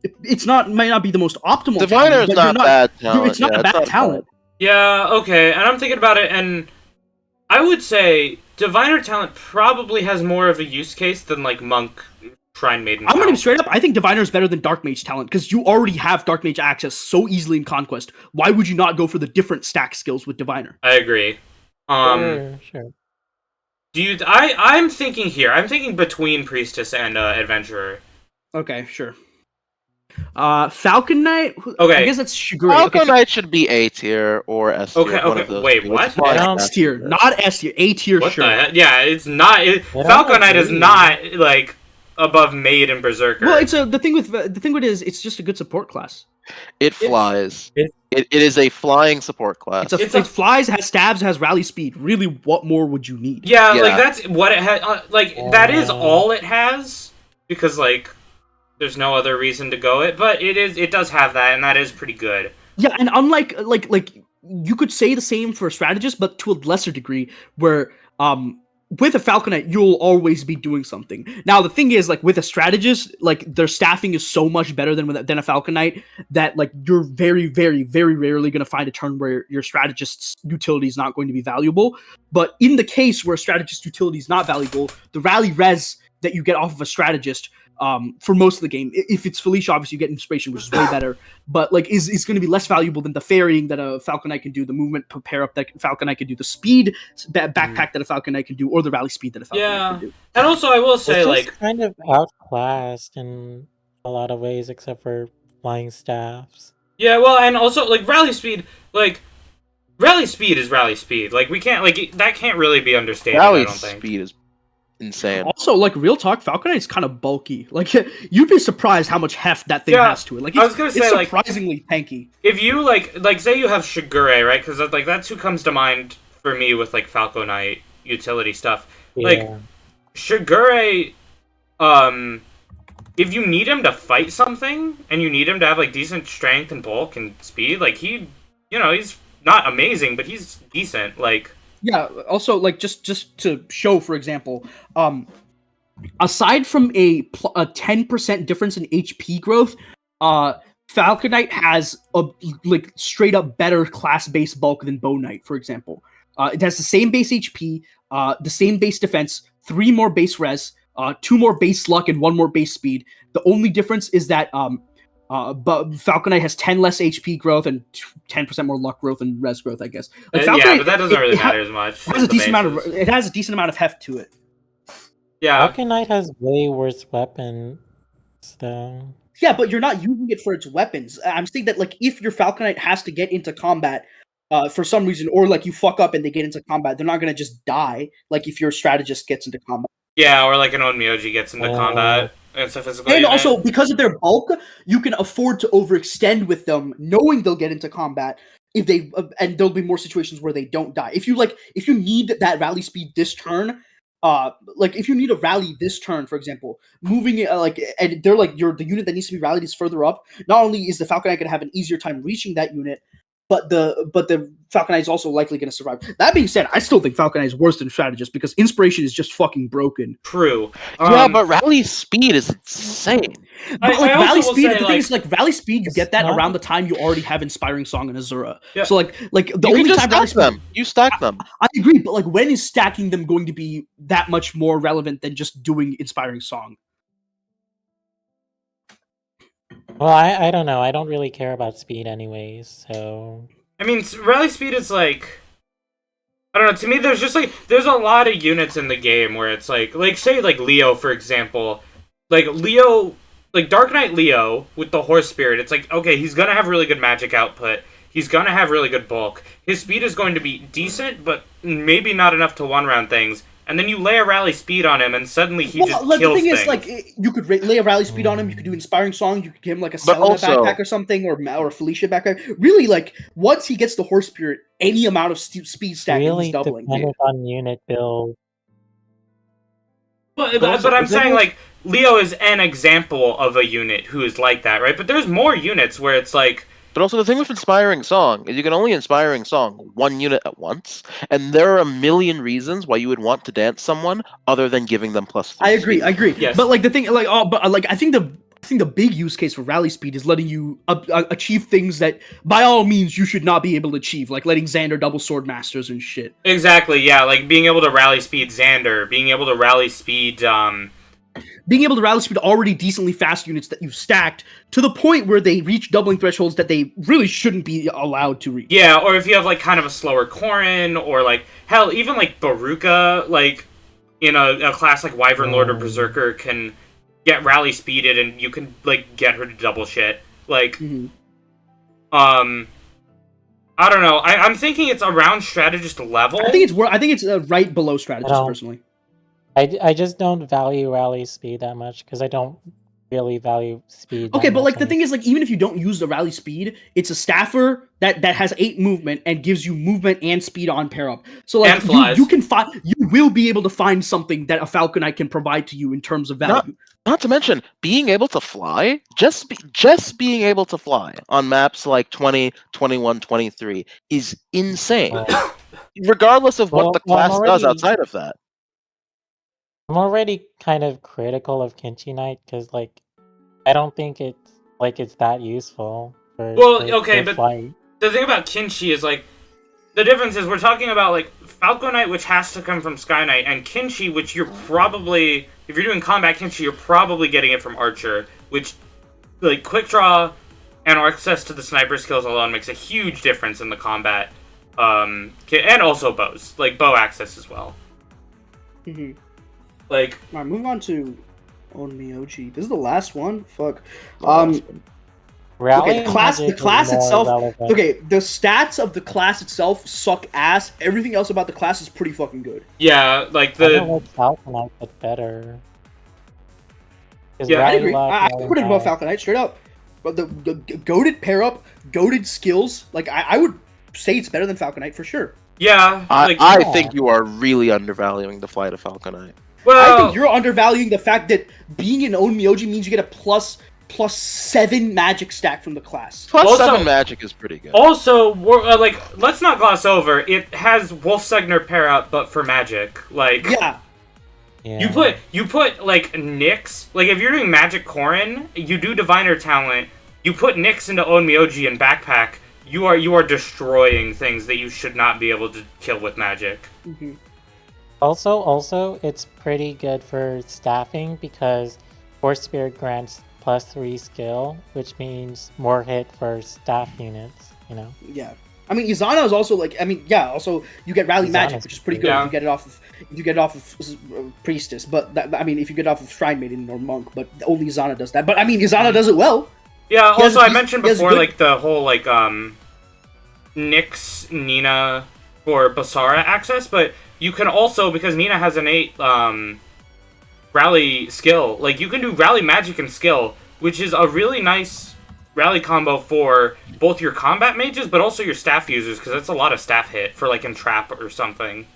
[SPEAKER 1] might not be the most optimal.
[SPEAKER 3] Diviner is not bad talent.
[SPEAKER 1] It's not a bad talent.
[SPEAKER 2] Yeah, okay, and I'm thinking about it, and I would say Diviner talent probably has more of a use case than, like, Monk, Shrine Maiden talent.
[SPEAKER 1] I'm gonna be straight up, I think Diviner is better than Dark Mage talent, because you already have Dark Mage access so easily in Conquest. Why would you not go for the different stack skills with Diviner?
[SPEAKER 2] I agree.
[SPEAKER 4] Sure.
[SPEAKER 2] I'm thinking between Priestess and Adventurer.
[SPEAKER 1] Okay, sure. Falcon Knight?
[SPEAKER 2] Okay.
[SPEAKER 1] I guess that's Shigure.
[SPEAKER 3] Falcon Knight should be A tier or S tier.
[SPEAKER 2] Okay. Wait, what?
[SPEAKER 1] S tier, not S tier. A tier,
[SPEAKER 2] what
[SPEAKER 1] sure.
[SPEAKER 2] The heck? Yeah, it's not. Falcon Knight is not, like, above Maid and Berserker.
[SPEAKER 1] Well, the thing with it is, it's just a good support class.
[SPEAKER 3] It flies. It is a flying support class.
[SPEAKER 1] It flies, has stabs, has rally speed. Really, what more would you need?
[SPEAKER 2] Yeah, like, that's what it has. That is all it has, because, like, there's no other reason to go it, but it does have that, and that is pretty good.
[SPEAKER 1] Yeah, and unlike like you could say the same for a strategist, but to a lesser degree, where with a Falcon Knight, you'll always be doing something. Now, the thing is, like, with a strategist, like, their staffing is so much better than a Falcon Knight that, like, you're very, very, very rarely going to find a turn where your strategist's utility is not going to be valuable. But in the case where a strategist utility is not valuable, the rally res that you get off of a strategist, for most of the game, if it's Felicia, obviously you get inspiration, which is way better, but, like, is going to be less valuable than the ferrying that a Falcon Knight can do, the movement pair up that Falcon Knight can do, the speed backpack that a Falcon Knight can do, or the rally speed that a Falcon Knight can do.
[SPEAKER 2] And also, I will say,
[SPEAKER 4] it's kind of outclassed in a lot of ways, except for flying staffs.
[SPEAKER 2] Yeah, well, and also, like, rally speed is rally speed. Like, we can't, like, that can't really be understated.
[SPEAKER 3] Rally
[SPEAKER 2] I don't think.
[SPEAKER 3] speed is insane.
[SPEAKER 1] Also, like, real talk, Falcon Knight's kind of bulky. Like, you'd be surprised how much heft that thing has to it. Like, it's surprisingly tanky.
[SPEAKER 2] If you, like, say you have Shigure, right? Because, like, that's who comes to mind for me with, like, Falcon Knight utility stuff.
[SPEAKER 4] Yeah.
[SPEAKER 2] Like, Shigure, if you need him to fight something, and you need him to have, like, decent strength and bulk and speed, like, he's not amazing, but he's decent, like...
[SPEAKER 1] Yeah, also, like, just to show, for example, aside from a 10% difference in HP growth, Falcon Knight has a like straight up better class base bulk than Bow Knight, for example. It has the same base HP, the same base defense, 3 more base res, 2 more base luck, and 1 more base speed. The only difference is that but Falcon Knight has 10 less HP growth and 10% more luck growth and res growth, I guess. Like Falcon Knight,
[SPEAKER 2] but that doesn't really matter as much.
[SPEAKER 1] It has a decent amount of heft to it.
[SPEAKER 2] Yeah.
[SPEAKER 4] Falcon Knight has way worse weapons, though.
[SPEAKER 1] Yeah, but you're not using it for its weapons. I'm saying that, like, if your Falcon Knight has to get into combat for some reason, or, like, you fuck up and they get into combat, they're not going to just die, like, if your strategist gets into combat.
[SPEAKER 2] Yeah, or, like, an Onmyoji gets into combat. It's a physical
[SPEAKER 1] and
[SPEAKER 2] unit.
[SPEAKER 1] Also, because of their bulk, you can afford to overextend with them, knowing they'll get into combat, if they and there'll be more situations where they don't die. If you need that rally speed this turn, like if you need a rally this turn, for example, moving it and they're like the unit that needs to be rallied is further up. Not only is the Falcon Knight going to have an easier time reaching that unit, but the Falcon Knight is also likely going to survive. That being said, I still think Falcon Knight is worse than Strategist because Inspiration is just fucking broken.
[SPEAKER 2] True.
[SPEAKER 3] Yeah, but rally speed is insane.
[SPEAKER 1] But rally speed, the thing is, rally speed, you get that around the time you already have Inspiring Song and Azura. Yeah. So like the
[SPEAKER 3] you
[SPEAKER 1] only time rally speed,
[SPEAKER 3] you stack them.
[SPEAKER 1] I agree, but like when is stacking them going to be that much more relevant than just doing Inspiring Song?
[SPEAKER 4] Well, I don't know. I don't really care about speed anyways, so...
[SPEAKER 2] I mean, rally speed is like... I don't know, to me there's a lot of units in the game where it's like say like Leo, for example. Like Leo, like Dark Knight Leo with the Horse Spirit, it's like, okay, he's gonna have really good magic output. He's gonna have really good bulk. His speed is going to be decent, but maybe not enough to one-round things. And then you lay a rally speed on him, and suddenly he just kills
[SPEAKER 1] the thing
[SPEAKER 2] things.
[SPEAKER 1] Is, like, you could lay a rally speed on him. You could do Inspiring Song. You could give him like a Selena backpack or something, or a Felicia backpack. Really, like once he gets the Horse Spirit, any amount of speed stacking is doubling.
[SPEAKER 4] Dependent on unit build.
[SPEAKER 2] But I'm saying like Leo is an example of a unit who is like that, right? But there's more units where it's like.
[SPEAKER 3] But also the thing with Inspiring Song is you can only Inspiring Song one unit at once, and there are a million reasons why you would want to dance someone other than giving them +3.
[SPEAKER 1] I agree.
[SPEAKER 2] Yes.
[SPEAKER 1] But like the thing, I think the big use case for rally speed is letting you achieve things that by all means you should not be able to achieve, like letting Xander double Swordmasters and shit.
[SPEAKER 2] Exactly. Yeah, like being able to rally speed Xander, being able to rally speed.
[SPEAKER 1] Being able to rally speed already decently fast units that you've stacked to the point where they reach doubling thresholds that they really shouldn't be allowed to reach.
[SPEAKER 2] Yeah, or if you have like kind of a slower Corrin, or like hell, even like Baruka, like in a class like Wyvern Lord or Berserker can get rally speeded, and you can like get her to double shit. Like, I don't know. I'm thinking it's around Strategist level.
[SPEAKER 1] I think it's right below Strategist personally.
[SPEAKER 4] I just don't value rally speed that much because I don't really value speed.
[SPEAKER 1] Okay, but like the thing is, like even if you don't use the rally speed, it's a staffer that has 8 movement and gives you movement and speed on pair up. So like you will be able to find something that a Falcon Knight can provide to you in terms of value.
[SPEAKER 3] Not to mention being able to fly, just being able to fly on maps like 20, 21, 23 is insane. Regardless of what the class does outside of that.
[SPEAKER 4] I'm already kind of critical of Kenshi Knight because, like, I don't think it's that useful for.
[SPEAKER 2] But
[SPEAKER 4] flight.
[SPEAKER 2] The thing about Kenshi is like the difference is we're talking about like Falcon Knight, which has to come from Sky Knight, and Kenshi, which you're probably, if you're doing combat Kenshi, you're probably getting it from Archer, which like quick draw and access to the sniper skills alone makes a huge difference in the combat, and also bows, like bow access as well.
[SPEAKER 1] Mm-hmm.
[SPEAKER 2] Like,
[SPEAKER 1] alright, moving on to Onmyoji. This is the last one. Fuck.
[SPEAKER 4] Rally
[SPEAKER 1] the class itself.
[SPEAKER 4] relevant.
[SPEAKER 1] Okay, the stats of the class itself suck ass. Everything else about the class is pretty fucking good.
[SPEAKER 2] Yeah, like
[SPEAKER 4] I don't like Falcon Knight, but better.
[SPEAKER 1] Yeah, I agree. I put it above Falcon Knight straight up. But the goated pair up, goated skills. Like I would say it's better than Falcon Knight for sure.
[SPEAKER 2] Yeah,
[SPEAKER 3] I think you are really undervaluing the flight of Falcon Knight.
[SPEAKER 1] Well, I think you're undervaluing the fact that being an Onmyoji means you get a plus 7 magic stack from the class.
[SPEAKER 3] Plus 7 magic is pretty good.
[SPEAKER 2] Also, let's not gloss over. It has Wolf Segner pair up, but for magic. Like,
[SPEAKER 1] yeah.
[SPEAKER 2] You put like Nyx. Like if you're doing Magic Corrin, you do Diviner Talent you put Nyx into Onmyoji and Backpack, you are destroying things that you should not be able to kill with magic.
[SPEAKER 1] Mm-hmm.
[SPEAKER 4] Also, it's pretty good for staffing because Force Spirit grants +3 skill, which means more hit for staff units.
[SPEAKER 1] Yeah. I mean, Izana is also like. I mean, yeah. Also, you get rally magic,
[SPEAKER 4] Izana's
[SPEAKER 1] which is pretty good
[SPEAKER 2] Yeah.
[SPEAKER 1] if you get it off of priestess. But I mean, if you get it off of shrine maiden or monk, but only Izana does that. But I mean, Izana does it well.
[SPEAKER 2] Yeah.
[SPEAKER 1] He has-
[SPEAKER 2] Also, I
[SPEAKER 1] he's-
[SPEAKER 2] mentioned
[SPEAKER 1] he has
[SPEAKER 2] before,
[SPEAKER 1] good-
[SPEAKER 2] like the whole like Nyx Nina for Basara access, but you can also, because Nina has an 8 rally skill, like you can do rally magic and skill, which is a really nice rally combo for both your combat mages but also your staff users, because that's a lot of staff hit for like entrap or something.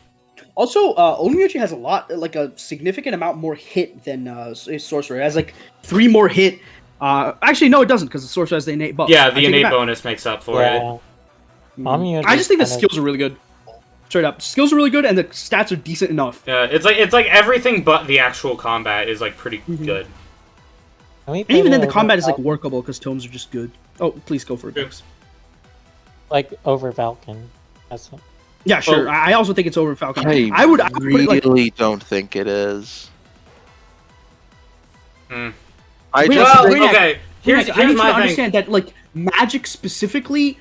[SPEAKER 1] Also, Onmyoji has a significant amount more hit than Sorcerer. It has like 3 more hit. Actually, no, it doesn't, because the Sorcerer has the innate buff.
[SPEAKER 2] Yeah,
[SPEAKER 1] I
[SPEAKER 2] the
[SPEAKER 1] take it
[SPEAKER 2] innate
[SPEAKER 1] back.
[SPEAKER 2] bonus makes up for it.
[SPEAKER 4] Onmyoji
[SPEAKER 1] I just think the
[SPEAKER 4] kind of-
[SPEAKER 1] skills are really good. Straight up, skills are really good, and the stats are decent enough.
[SPEAKER 2] Yeah, it's like everything but the actual combat is like pretty good.
[SPEAKER 4] Can we
[SPEAKER 1] And even
[SPEAKER 4] put
[SPEAKER 1] then,
[SPEAKER 4] it
[SPEAKER 1] the combat
[SPEAKER 4] over
[SPEAKER 1] is like
[SPEAKER 4] Falcon?
[SPEAKER 1] workable because tomes are just good. Oh, please go for it. Dix.
[SPEAKER 4] Like over Falcon. That's what...
[SPEAKER 1] Yeah, sure.
[SPEAKER 2] Oh.
[SPEAKER 1] I also think it's over Falcon.
[SPEAKER 3] I
[SPEAKER 1] I would put it like.
[SPEAKER 3] really don't think it is.
[SPEAKER 2] Hmm.
[SPEAKER 3] I
[SPEAKER 1] Wait,
[SPEAKER 3] just
[SPEAKER 2] Well,
[SPEAKER 1] wait,
[SPEAKER 3] think,
[SPEAKER 2] okay. Here's
[SPEAKER 1] I need you to
[SPEAKER 2] my thing.
[SPEAKER 1] understand that like magic specifically,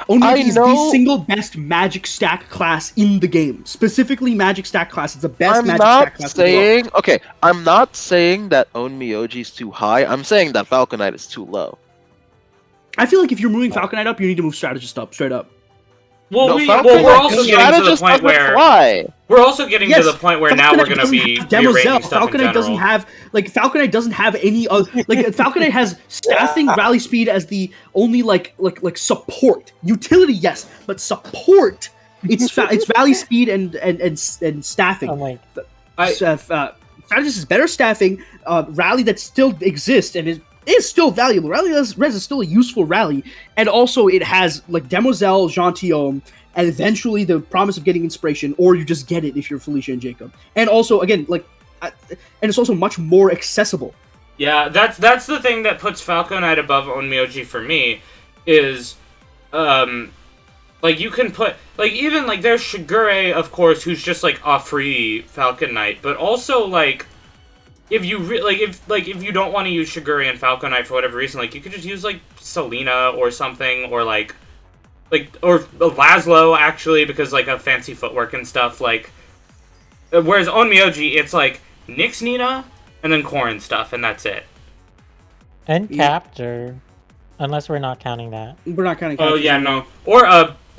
[SPEAKER 1] Onmyoji is the
[SPEAKER 3] know-
[SPEAKER 1] single best magic stack class in the game. Specifically, magic stack class. It's the best
[SPEAKER 3] I'm
[SPEAKER 1] magic
[SPEAKER 3] not
[SPEAKER 1] stack class. in the world.
[SPEAKER 3] saying okay. I'm not saying that Onmyoji is too high. I'm saying that Falcon Knight is too low.
[SPEAKER 1] I feel like if you're moving Falcon Knight up, you need to move Strategist up, straight up.
[SPEAKER 2] Well,
[SPEAKER 3] No,
[SPEAKER 2] we're
[SPEAKER 3] Falcon Knight
[SPEAKER 2] also getting to the
[SPEAKER 3] Strategist
[SPEAKER 2] point
[SPEAKER 3] doesn't
[SPEAKER 2] where
[SPEAKER 3] fly.
[SPEAKER 2] we're also getting
[SPEAKER 1] Yes,
[SPEAKER 2] to the point where
[SPEAKER 1] Falcon
[SPEAKER 2] now
[SPEAKER 1] Knight
[SPEAKER 2] we're going to
[SPEAKER 1] doesn't
[SPEAKER 2] be
[SPEAKER 1] have Demoiselle.
[SPEAKER 2] rearranging stuff
[SPEAKER 1] Falcon
[SPEAKER 2] in
[SPEAKER 1] Knight doesn't
[SPEAKER 2] general.
[SPEAKER 1] have Falcon Knight doesn't have any Falcon Knight has staffing rally speed as the only like support utility, yes, but support. It's rally speed and staffing.
[SPEAKER 4] I'm like,
[SPEAKER 1] Strategist is better staffing. Rally that still exists and is still valuable. Rally res is still a useful rally, and also it has like Demoiselle, Gentilhomme, and eventually the promise of getting inspiration, or you just get it if you're Felicia and Jacob. And also, again, and it's also much more accessible.
[SPEAKER 2] Yeah, that's the thing that puts Falcon Knight above Onmyoji for me, is, like, you can put, like, even, like, there's Shigure, of course, who's just, like, a free Falcon Knight, but also, like, if you, if you don't want to use Shigure and Falcon Knight for whatever reason, like, you could just use, like, Selena or something, or, or Laszlo, actually, because, like, of fancy footwork and stuff, like, whereas Onmyoji, it's, like, Nyx Nina, and then Corrin stuff, and that's it.
[SPEAKER 4] and
[SPEAKER 1] Yeah.
[SPEAKER 4] Capture. Unless we're not counting that.
[SPEAKER 1] We're not counting.
[SPEAKER 2] Oh,
[SPEAKER 1] captures
[SPEAKER 2] yeah,
[SPEAKER 1] in
[SPEAKER 2] no. Or,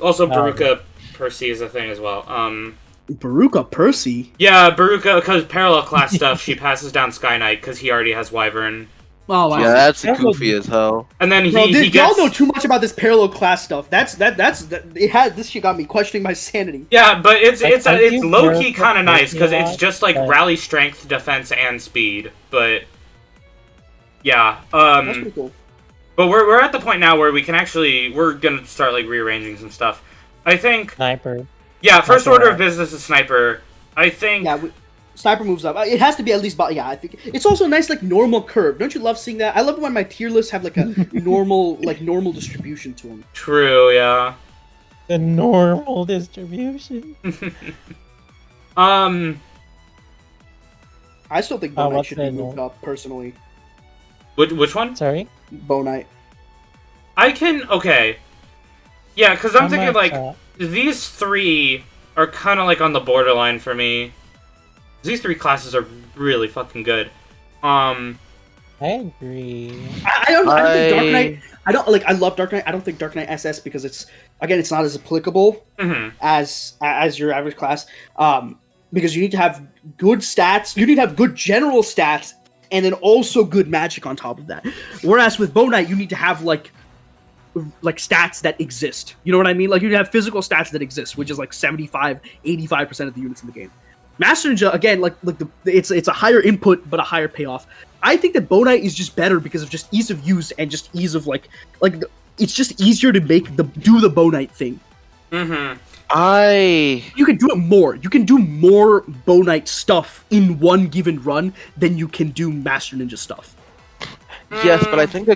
[SPEAKER 2] also
[SPEAKER 4] Oh.
[SPEAKER 2] Baruka Percy is a thing as well.
[SPEAKER 1] there. Baruka Percy.
[SPEAKER 2] Yeah, Baruka, because parallel class stuff, she passes down Sky Knight, because he already has Wyvern.
[SPEAKER 1] Oh wow.
[SPEAKER 3] Yeah, that's
[SPEAKER 4] That
[SPEAKER 3] goofy as hell.
[SPEAKER 2] And then
[SPEAKER 1] Bro,
[SPEAKER 2] he
[SPEAKER 1] y'all
[SPEAKER 2] gets...
[SPEAKER 1] know too much about this parallel class stuff. This shit got me questioning my sanity.
[SPEAKER 2] Yeah, but it's
[SPEAKER 4] I
[SPEAKER 2] it's
[SPEAKER 4] do
[SPEAKER 2] low-key
[SPEAKER 4] Baruka
[SPEAKER 2] kind of nice, because
[SPEAKER 4] Percy a
[SPEAKER 2] it's
[SPEAKER 4] lot,
[SPEAKER 2] just, like,
[SPEAKER 4] but-
[SPEAKER 2] rally strength, defense, and speed. But, yeah.
[SPEAKER 1] That's pretty cool.
[SPEAKER 2] But we're at the point now where we can actually... We're gonna start, like, rearranging some stuff. I think...
[SPEAKER 4] Sniper.
[SPEAKER 2] Yeah, first
[SPEAKER 4] Sniper.
[SPEAKER 2] order of business is Sniper. I think...
[SPEAKER 1] Yeah, Sniper moves up. It has to be at least. Yeah, I think it's also a nice like normal curve. Don't you love seeing that? I love when my tier lists have like a normal distribution to them.
[SPEAKER 2] True, yeah.
[SPEAKER 4] The normal distribution.
[SPEAKER 1] I still think Bo Knight
[SPEAKER 4] what's
[SPEAKER 1] should be
[SPEAKER 4] that
[SPEAKER 1] moved
[SPEAKER 4] norm?
[SPEAKER 1] up personally.
[SPEAKER 2] Which one?
[SPEAKER 4] Sorry?
[SPEAKER 1] Bo Knight.
[SPEAKER 2] I can... Okay. Yeah, because I'm
[SPEAKER 4] How
[SPEAKER 2] thinking,
[SPEAKER 4] much,
[SPEAKER 2] like, these three are kind of, like, on the borderline for me. These three classes are really fucking good.
[SPEAKER 4] I agree.
[SPEAKER 1] I don't think Dark Knight. I don't like. I love Dark Knight. I don't think Dark Knight SS because it's not as applicable as your average class. Because you need to have good stats. You need to have good general stats, and then also good magic on top of that. Whereas with Bo Knight, you need to have like stats that exist. You know what I mean? Like you need to have physical stats that exist, which is like 85% of the units in the game. Master Ninja, again, it's a higher input but a higher payoff. I think that Bo Knight is just better because of just ease of use and just ease of it's just easier to do the Bo Knight thing.
[SPEAKER 2] Mm-hmm.
[SPEAKER 1] You can do it more. You can do more Bo Knight stuff in one given run than you can do Master Ninja stuff.
[SPEAKER 3] Yes, but I think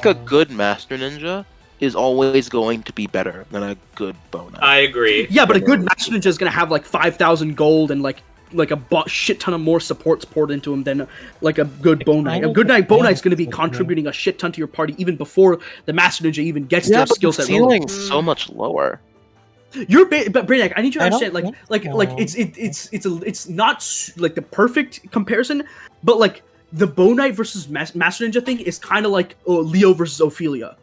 [SPEAKER 3] a good Master Ninja is always going to be better than a good Bow Knight.
[SPEAKER 2] I agree.
[SPEAKER 1] Yeah, but a good Master Ninja is gonna have like 5,000 gold and like a shit ton of more supports poured into him than like a good Bow Knight. A good Bow Knight's gonna be contributing a shit ton to your party even before the Master Ninja even gets their skill set.
[SPEAKER 3] The ceiling's so much lower.
[SPEAKER 1] But Brainiac, I need you to understand, it's not like the perfect comparison, but like the Bow Knight versus Master Ninja thing is kind of like Leo versus Ophelia.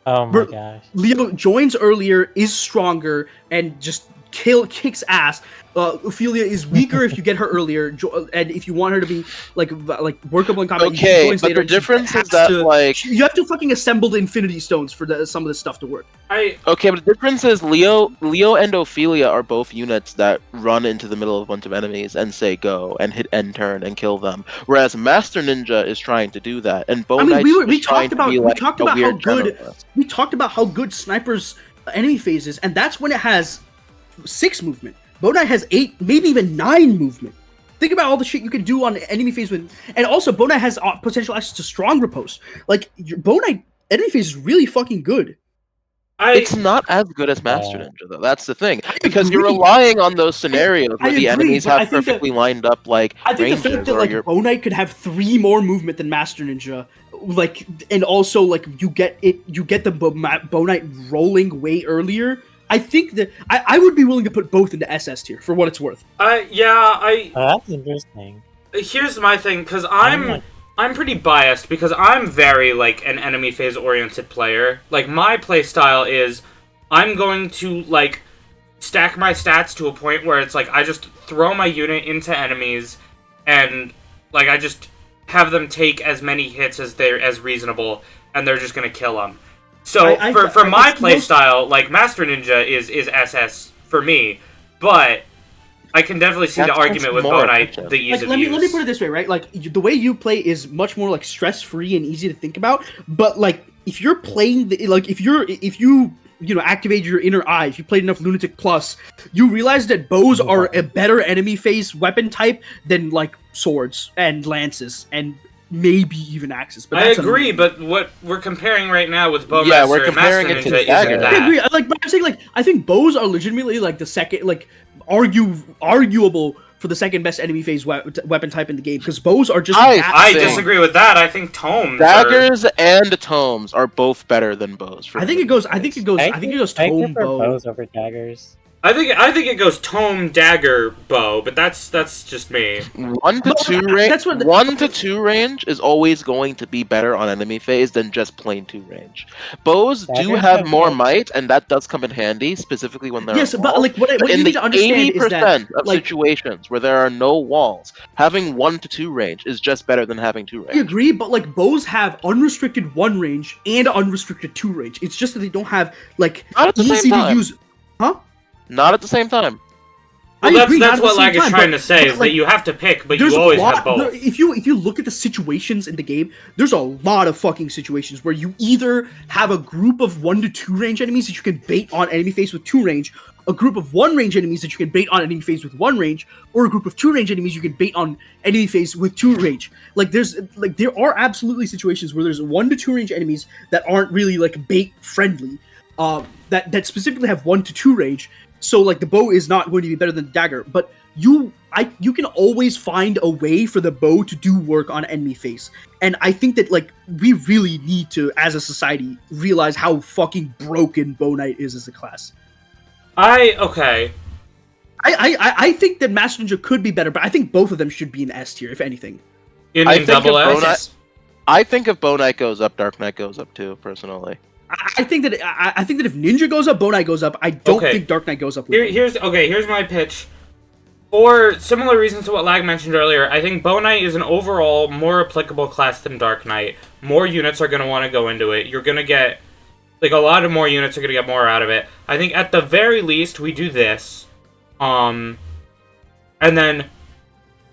[SPEAKER 4] Oh my gosh.
[SPEAKER 1] Leo joins earlier, is stronger, and just kicks ass. Ophelia is weaker if you get her earlier, and if you want her to be like workable in combat.
[SPEAKER 3] Okay, but the difference is that
[SPEAKER 1] you have to fucking assemble the Infinity Stones for some of this stuff to work.
[SPEAKER 3] Okay, but the difference is Leo and Ophelia are both units that run into the middle of a bunch of enemies and say go and hit end turn and kill them, whereas Master Ninja is trying to do that, and Bow Knight
[SPEAKER 1] we talked about how good Sniper's enemy phase is, and that's when it has 6 movement. Bow Knight has 8, maybe even 9 movement. Think about all the shit you can do on enemy phase with, and also Bow Knight has potential access to strong riposte. Like your Bow Knight enemy phase is really fucking good.
[SPEAKER 3] It's not as good as Master Ninja though. That's the thing, because you're relying on those scenarios where the enemies have perfectly lined up like
[SPEAKER 1] I think the fact that like Bow Knight could have 3 more movement than Master Ninja, like, and also like you get the Bow Knight rolling way earlier. I think that I would be willing to put both into SS tier for what it's worth.
[SPEAKER 4] That's interesting.
[SPEAKER 2] Here's my thing, because I'm pretty biased because I'm very like an enemy phase oriented player. Like my play style is I'm going to like stack my stats to a point where it's like I just throw my unit into enemies and like I just have them take as many hits as reasonable, and they're just gonna kill them. So for my playstyle, like Master Ninja is SS for me, but I can definitely see the argument with Bow Knight, the ease of use.
[SPEAKER 1] Let me put it this way, right? Like the way you play is much more like stress-free and easy to think about. But like if you're playing if you activate your inner eye, if you played enough Lunatic Plus, you realize that bows are a better enemy phase weapon type than like swords and lances and maybe even axes. But
[SPEAKER 2] I agree, but what we're comparing right now with Bowmaster and Master Ninja isn't that.
[SPEAKER 1] I agree. But I'm saying I think bows are legitimately like the second arguable for the second best enemy phase weapon type in the game, because bows are just.
[SPEAKER 2] I disagree with that. I think
[SPEAKER 3] daggers and tomes are both better than bows.
[SPEAKER 1] I think it goes tome bow.
[SPEAKER 4] Bows over daggers.
[SPEAKER 2] I think it goes tome dagger bow, but that's just me.
[SPEAKER 3] 1 to 2 range is always going to be better on enemy phase than just plain 2 range. Bows do have more might, and that does come in handy, specifically when they're
[SPEAKER 1] but like what you need to understand is that
[SPEAKER 3] of situations where there are no walls, having 1 to 2 range is just better than having 2 range.
[SPEAKER 1] I agree, but like bows have unrestricted 1 range and unrestricted 2 range. It's just that they don't have like easy to use. Huh?
[SPEAKER 3] Not at the same time.
[SPEAKER 2] Well, that's what Lag is trying to say, is that you have to pick, but you always have both.
[SPEAKER 1] If you look at the situations in the game, there's a lot of fucking situations where you either have a group of 1 to 2 range enemies that you can bait on enemy phase with 2 range, a group of 1 range enemies that you can bait on enemy phase with 1 range, or a group of 2 range enemies you can bait on enemy phase with 2 range. There are absolutely situations where there's 1 to 2 range enemies that aren't really like bait friendly, that specifically have 1 to 2 range. So like the bow is not going to be better than the dagger, but you can always find a way for the bow to do work on enemy face. And I think that like we really need to, as a society, realize how fucking broken Bow Knight is as a class.
[SPEAKER 2] I
[SPEAKER 1] think that Master Ninja could be better, but I think both of them should be in S tier, if anything.
[SPEAKER 2] In double S?
[SPEAKER 3] I think if Bow Knight goes up, Dark Knight goes up too, personally.
[SPEAKER 1] I think that if Ninja goes up, Bow Knight goes up. I don't think Dark Knight goes up.
[SPEAKER 2] Here's my pitch. For similar reasons to what Lag mentioned earlier, I think Bow Knight is an overall more applicable class than Dark Knight. More units are going to want to go into it. You're going to get, like, a lot of more units are going to get more out of it. I think at the very least we do this, and then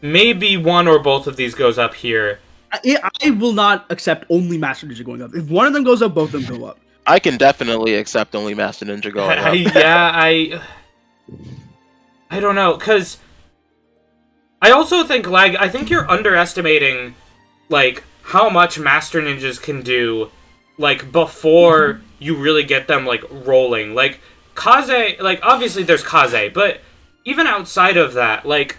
[SPEAKER 2] maybe one or both of these goes up here.
[SPEAKER 1] I will not accept only Master Ninja going up. If one of them goes up, both of them go up.
[SPEAKER 3] I can definitely accept only Master Ninja going up.
[SPEAKER 2] I don't know, because I also think, Lag, I think you're underestimating, like, how much Master Ninjas can do, like, before you really get them, like, rolling. Like, Kaze, like, obviously there's Kaze, but even outside of that, like,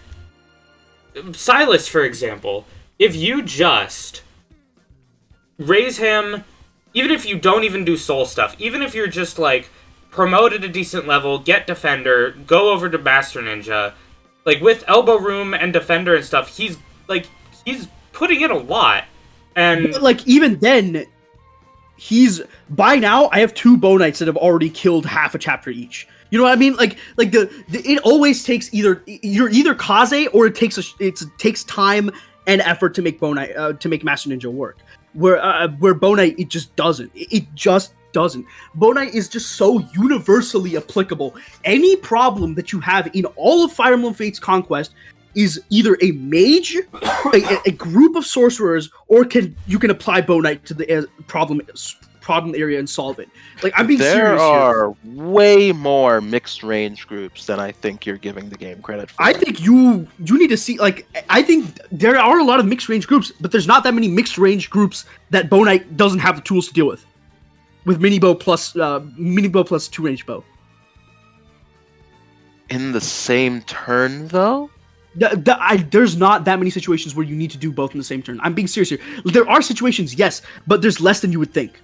[SPEAKER 2] Silas, for example, if you just raise him, even if you don't even do soul stuff, even if you're just, like, promote at a decent level, get Defender, go over to Master Ninja, like, with Elbow Room and Defender and stuff, he's putting in a lot. And
[SPEAKER 1] but, like, even then, by now, I have 2 Bow Knights that have already killed half a chapter each. You know what I mean? Like it always takes you're either Kaze or it takes time and effort to make to make Master Ninja work. Where Bow Knight, it just doesn't. It just doesn't. Bow Knight is just so universally applicable. Any problem that you have in all of Fire Emblem Fates Conquest is either a mage, a group of sorcerers, or you can apply Bow Knight to the problem area and solve it. Like, I'm being serious here.
[SPEAKER 3] There are way more mixed range groups than I think you're giving the game credit for.
[SPEAKER 1] I think you need to see, like, I think there are a lot of mixed range groups, but there's not that many mixed range groups that Bow Knight doesn't have the tools to deal with mini bow plus 2-range bow.
[SPEAKER 3] In the same turn, though?
[SPEAKER 1] There's not that many situations where you need to do both in the same turn. I'm being serious here. There are situations, yes, but there's less than you would think.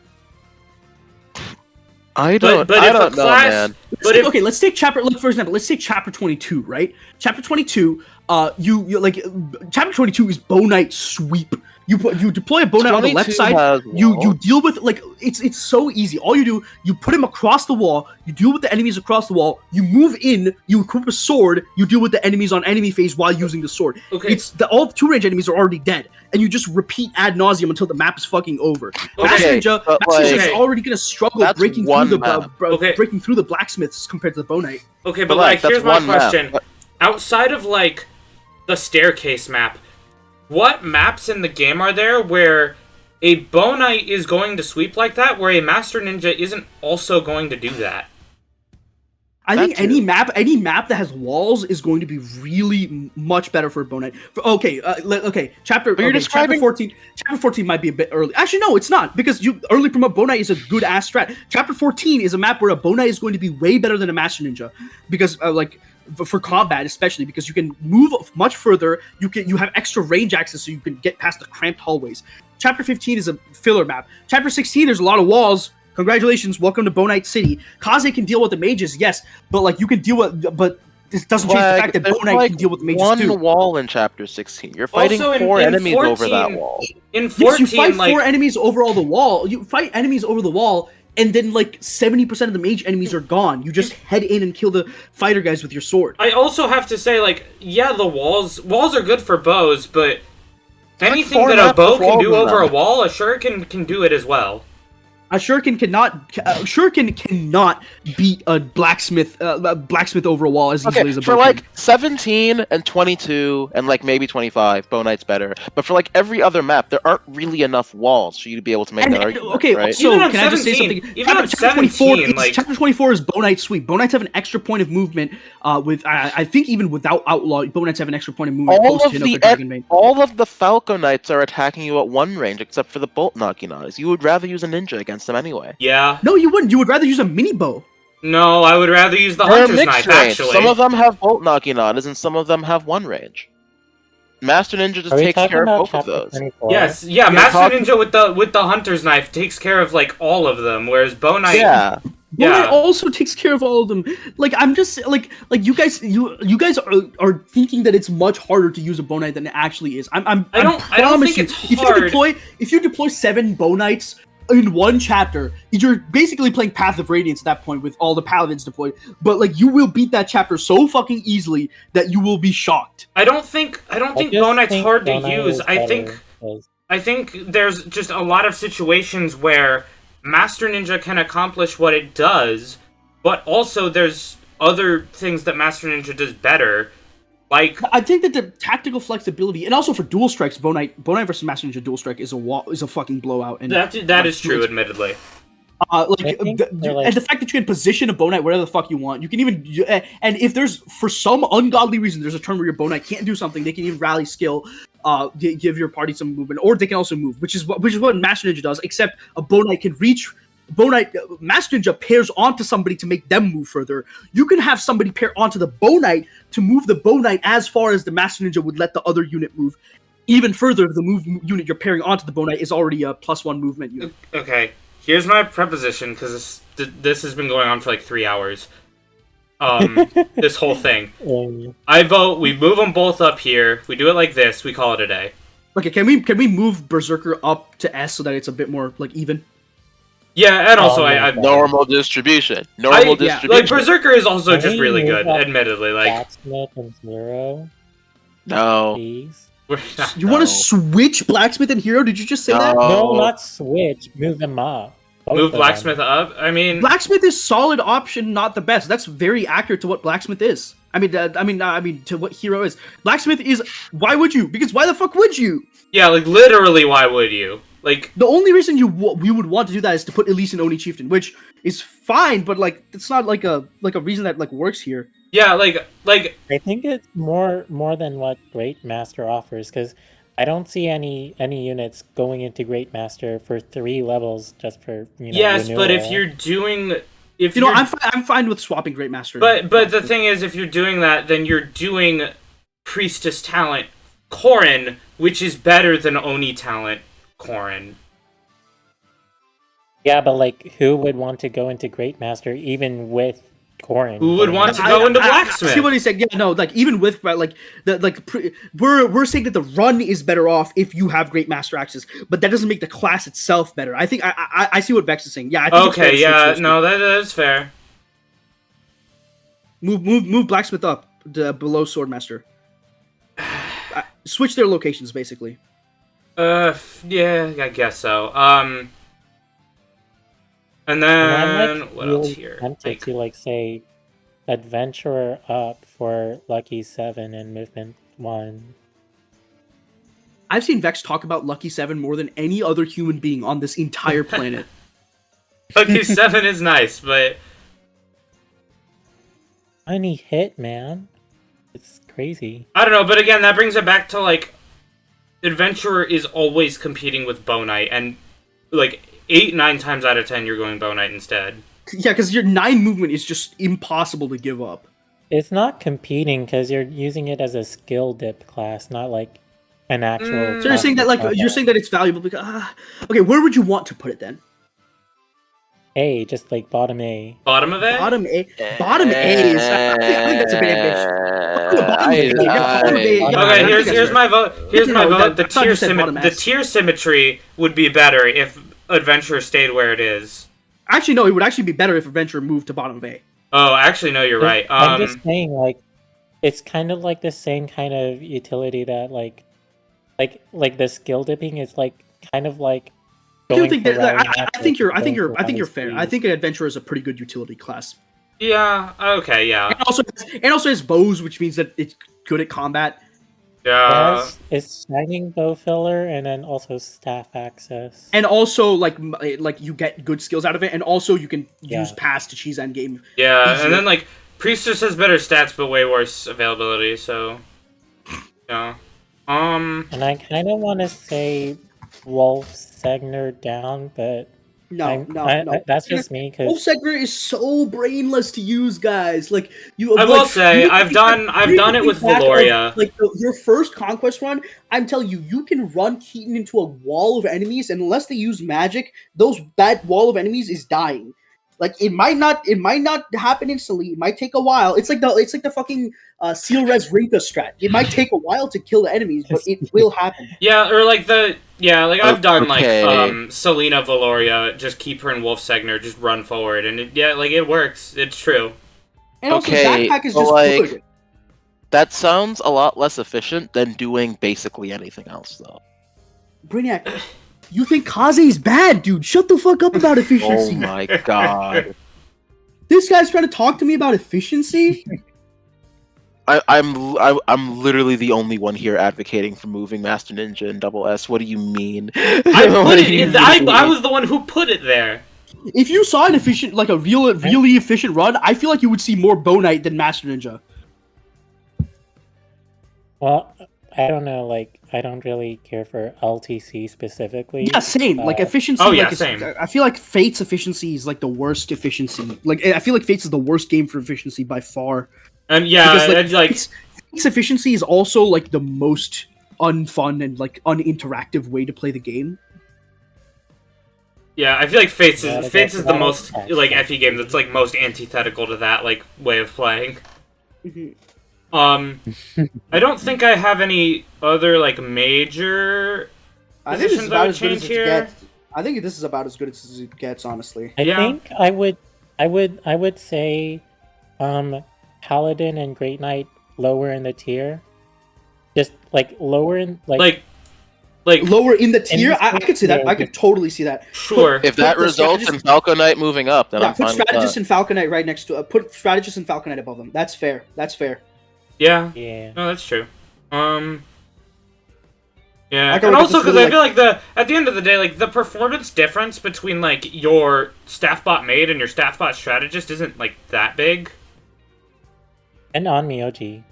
[SPEAKER 3] I don't know, man.
[SPEAKER 1] Okay, let's take chapter. Like, for example, let's take chapter 22, right? Chapter 22, you like chapter 22 is Bow Knight sweep. You deploy a Bow Knight on the left side. You deal with, like, it's so easy. All you do, you put him across the wall. You deal with the enemies across the wall. You move in. You equip a sword. You deal with the enemies on enemy phase while using the sword.
[SPEAKER 2] Okay.
[SPEAKER 1] All 2-range enemies are already dead, and you just repeat ad nauseum until the map is fucking over. Master Ninja is already gonna struggle breaking through the blacksmiths compared to the Bow Knight.
[SPEAKER 2] Okay, but like, here's my question: outside of, like, the staircase map, what maps in the game are there where a Bow Knight is going to sweep like that, where a Master Ninja isn't also going to do that?
[SPEAKER 1] I think any map that has walls is going to be really much better for a Bow Knight. Chapter 14. Chapter 14 might be a bit early. Actually, no, it's not, because you early promote Bow Knight is a good ass strat. Chapter 14 is a map where a Bow Knight is going to be way better than a Master Ninja, because for combat especially, because you can move much further. You have extra range access, so you can get past the cramped hallways. Chapter 15 is a filler map. Chapter 16, there's a lot of walls. Congratulations, welcome to Bow Knight City. Kaze can deal with the mages, yes, but, like, you can deal with, but this doesn't change the fact that Bow Knight can deal with the mages too.
[SPEAKER 3] One wall in Chapter 16. You're fighting also 4 enemies 14, over that wall.
[SPEAKER 2] In 14,
[SPEAKER 1] yes, you fight 4 enemies over all the wall. You fight enemies over the wall, and then, like, 70% of the mage enemies are gone. You just head in and kill the fighter guys with your sword.
[SPEAKER 2] I also have to say, like, yeah, the walls are good for bows, but anything that a bow can do over a wall, a shuriken can do it as well.
[SPEAKER 1] A shuriken cannot beat a blacksmith over a wall as easily as a bow.
[SPEAKER 3] For, like, 17 and 22 and, like, maybe 25, Bow Knight's better. But for, like, every other map, there aren't really enough walls for you to be able to make that argument.
[SPEAKER 1] Okay,
[SPEAKER 3] right?
[SPEAKER 1] so can I just say something? Chapter 24 is Bow Knight sweep. Bow Knights have an extra point of movement. I think even without Outlaw, Bow Knights have an extra point of movement.
[SPEAKER 3] All of the Falcon Knights are attacking you at 1 range, except for the bolt Naginata. You would rather use a ninja against them anyway.
[SPEAKER 2] Yeah.
[SPEAKER 1] No, you wouldn't. You would rather use a mini bow.
[SPEAKER 2] No, I would rather use the Hunter's Knife, actually.
[SPEAKER 3] Some of them have bolt Naginatas, and some of them have 1 range. Master Ninja just takes care of both of those.
[SPEAKER 4] 24?
[SPEAKER 2] Yes, yeah, Master Ninja with the Hunter's Knife takes care of, like, all of them, whereas Bow Knight...
[SPEAKER 3] Yeah.
[SPEAKER 1] Bow Knight also takes care of all of them. Like, I'm just like you guys are thinking that it's much harder to use a Bow Knight than it actually is. I don't think it's hard. If you deploy 7 Bow Knights in 1 chapter, you're basically playing Path of Radiance at that point with all the paladins deployed. But, like, you will beat that chapter so fucking easily that you will be shocked.
[SPEAKER 2] I don't think Bow Knight's hard to use. I think there's just a lot of situations where Master Ninja can accomplish what it does, but also there's other things that Master Ninja does better. Like,
[SPEAKER 1] I think that the tactical flexibility, and also for dual strikes, Bow Knight versus Master Ninja dual strike is a fucking blowout. And
[SPEAKER 2] that is true, admittedly.
[SPEAKER 1] And the fact that you can position a Bow Knight wherever the fuck you want, you can even, and if there's, for some ungodly reason, there's a turn where your Bow Knight can't do something, they can even rally skill. give your party some movement, or they can also move, which is what Master Ninja does. Except a Bow Knight can reach. Master Ninja pairs onto somebody to make them move further. You can have somebody pair onto the Bow Knight to move the Bow Knight as far as the Master Ninja would let the other unit move. Even further, the move unit you're pairing onto the Bow Knight is already a +1 movement unit.
[SPEAKER 2] Okay, here's my preposition, because this has been going on for like 3 hours. This whole thing. I vote we move them both up here. We do it like this. We call it a day.
[SPEAKER 1] Okay, can we move Berserker up to S so that it's a bit more like even?
[SPEAKER 2] Yeah, and also I
[SPEAKER 3] normal distribution. Normal distribution.
[SPEAKER 2] Like Berserker is also just really good, admittedly. Like
[SPEAKER 4] Blacksmith and Hero.
[SPEAKER 3] No.
[SPEAKER 4] Please.
[SPEAKER 1] You want to switch Blacksmith and Hero? Did you just say that?
[SPEAKER 4] No, not switch. Move them up.
[SPEAKER 2] Move Blacksmith up? I mean...
[SPEAKER 1] Blacksmith is solid option, not the best. That's very accurate to what Blacksmith is. I mean, to what Hero is. Blacksmith is... Why would you? Because why the fuck would you?
[SPEAKER 2] Yeah, like, literally, why would you? Like...
[SPEAKER 1] The only reason we would want to do that is to put Elise in Oni Chieftain, which is fine, but, like, it's not, like a reason that, like, works here.
[SPEAKER 2] Yeah, like...
[SPEAKER 4] I think it's more than what Great Master offers, because... I don't see any units going into Great Master for 3 levels just for
[SPEAKER 2] Yes,
[SPEAKER 4] renewal.
[SPEAKER 2] but if you're doing,
[SPEAKER 1] I'm fine with swapping Great Master.
[SPEAKER 2] But the thing is, if you're doing that, then you're doing Priestess talent Corrin, which is better than Oni talent Corrin.
[SPEAKER 4] Yeah, but like, who would want to go into Great Master even with Corrin?
[SPEAKER 2] Who would want to go into Blacksmith?
[SPEAKER 1] I see what he's saying. Yeah, no, like even with we're saying that the run is better off if you have Great Master access, but that doesn't make the class itself better. I think I see what Vex is saying. Yeah, I think
[SPEAKER 2] okay, yeah, no, that is fair.
[SPEAKER 1] Move Blacksmith up below Swordmaster. Switch their locations basically.
[SPEAKER 2] Yeah, I guess so. And then what else here?
[SPEAKER 4] I'm tempted to like say Adventurer up for Lucky 7 and Movement 1.
[SPEAKER 1] I've seen Vex talk about Lucky 7 more than any other human being on this entire planet.
[SPEAKER 2] Lucky 7 is nice, but
[SPEAKER 4] Tiny hit, man. It's crazy.
[SPEAKER 2] I don't know, but again, that brings it back to like Adventurer is always competing with Bow Knight, and like 8-9 times out of 10 you're going Bow Knight instead.
[SPEAKER 1] Yeah, because your 9 movement is just impossible to give up.
[SPEAKER 4] It's not competing because you're using it as a skill dip class, not like an actual.
[SPEAKER 1] So you're saying that it's valuable because okay, where would you want to put it then?
[SPEAKER 4] A, just like bottom A.
[SPEAKER 2] Bottom of A?
[SPEAKER 1] Bottom A. Bottom A is. I think that's a bit ambitious.
[SPEAKER 2] Okay, here's my vote. Here's my vote. The tier symmetry would be better if Adventurer stayed where it is.
[SPEAKER 1] Actually, no, it would actually be better if Adventurer moved to bottom of A.
[SPEAKER 2] Oh, actually, no, you're right.
[SPEAKER 4] I'm just saying, like, it's kind of like the same kind of utility that, like the skill dipping is like kind of like.
[SPEAKER 1] I think you're fair. I think an Adventurer is a pretty good utility class.
[SPEAKER 2] Yeah. Okay. Yeah.
[SPEAKER 1] And also has bows, which means that it's good at combat.
[SPEAKER 2] Yeah.
[SPEAKER 4] It's shining bow filler and then also staff access.
[SPEAKER 1] And also like you get good skills out of it, and also you can use pass to cheese endgame.
[SPEAKER 2] Yeah, easier. And then like Priestess has better stats but way worse availability, so yeah.
[SPEAKER 4] And I kind of want to say Wolf Segner down, but
[SPEAKER 1] no.
[SPEAKER 4] That's just me. Cause
[SPEAKER 1] Wolf Segner is so brainless to use, guys. Like you.
[SPEAKER 2] I will say I've done it with Valoria.
[SPEAKER 1] Like your first Conquest run, I'm telling you, you can run Keaton into a wall of enemies, and unless they use magic, that wall of enemies is dying. Like it might not happen instantly. It might take a while. It's like the fucking Seal Res Rinka strat. It might take a while to kill the enemies, but it will happen.
[SPEAKER 2] Yeah, or like I've done like Selena Valoria, just keep her in Wolf Segner, just run forward, and it works. It's true.
[SPEAKER 1] And also backpack is just good.
[SPEAKER 3] That sounds a lot less efficient than doing basically anything else, though.
[SPEAKER 1] Brainiac. You think Kaze is bad, dude? Shut the fuck up about efficiency.
[SPEAKER 3] Oh my god.
[SPEAKER 1] This guy's trying to talk to me about efficiency?
[SPEAKER 3] I'm literally the only one here advocating for moving Master Ninja and Double S. What do you mean?
[SPEAKER 2] I was the one who put it there.
[SPEAKER 1] If you saw an efficient, like a really efficient run, I feel like you would see more Bow Knight than Master Ninja.
[SPEAKER 4] Well, I don't know, like, I don't really care for LTC specifically.
[SPEAKER 1] Yeah, same. Like efficiency.
[SPEAKER 2] Oh, yeah,
[SPEAKER 1] like,
[SPEAKER 2] same.
[SPEAKER 1] I feel like Fate's efficiency is like the worst efficiency. Like I feel like Fate's is the worst game for efficiency by far.
[SPEAKER 2] And yeah,
[SPEAKER 1] Because,
[SPEAKER 2] it's like
[SPEAKER 1] Fate's efficiency is also like the most unfun and like uninteractive way to play the game.
[SPEAKER 2] yeah, I feel like Fates
[SPEAKER 4] Yeah,
[SPEAKER 2] is the most
[SPEAKER 4] that's
[SPEAKER 2] like
[SPEAKER 4] actually-
[SPEAKER 2] FE game that's like most antithetical to that like way of playing.
[SPEAKER 1] Mhm.
[SPEAKER 2] I don't think I have any other like major
[SPEAKER 1] I think this is
[SPEAKER 2] positions I
[SPEAKER 1] about
[SPEAKER 2] would
[SPEAKER 1] as good as
[SPEAKER 2] change
[SPEAKER 1] it
[SPEAKER 2] here.
[SPEAKER 1] gets. I think this is about as good as it gets, honestly.
[SPEAKER 4] I
[SPEAKER 2] Yeah.
[SPEAKER 4] think I would say Paladin and Great Knight lower in the tier. Just like lower in
[SPEAKER 2] Like
[SPEAKER 1] Lower in the tier,
[SPEAKER 4] this
[SPEAKER 1] I could see that.
[SPEAKER 4] tier,
[SPEAKER 1] I could totally see that.
[SPEAKER 2] sure.
[SPEAKER 3] If that
[SPEAKER 1] Put the
[SPEAKER 3] results in
[SPEAKER 1] strategist-
[SPEAKER 3] Falcon Knight moving up, then
[SPEAKER 1] Yeah,
[SPEAKER 3] I'm
[SPEAKER 1] put
[SPEAKER 3] fine with
[SPEAKER 1] Strategist
[SPEAKER 3] that.
[SPEAKER 1] and Falcon Knight right next to put Strategist and Falcon Knight above them. That's fair. That's fair.
[SPEAKER 2] Yeah.
[SPEAKER 4] yeah.
[SPEAKER 2] No, that's true. Yeah,
[SPEAKER 1] I can
[SPEAKER 2] and
[SPEAKER 1] look at
[SPEAKER 2] also
[SPEAKER 1] this
[SPEAKER 2] because
[SPEAKER 1] really,
[SPEAKER 2] I feel like at the end of the day, like the performance difference between like your staff bot maid and your staff bot strategist isn't like that big.
[SPEAKER 4] And Onmyoji.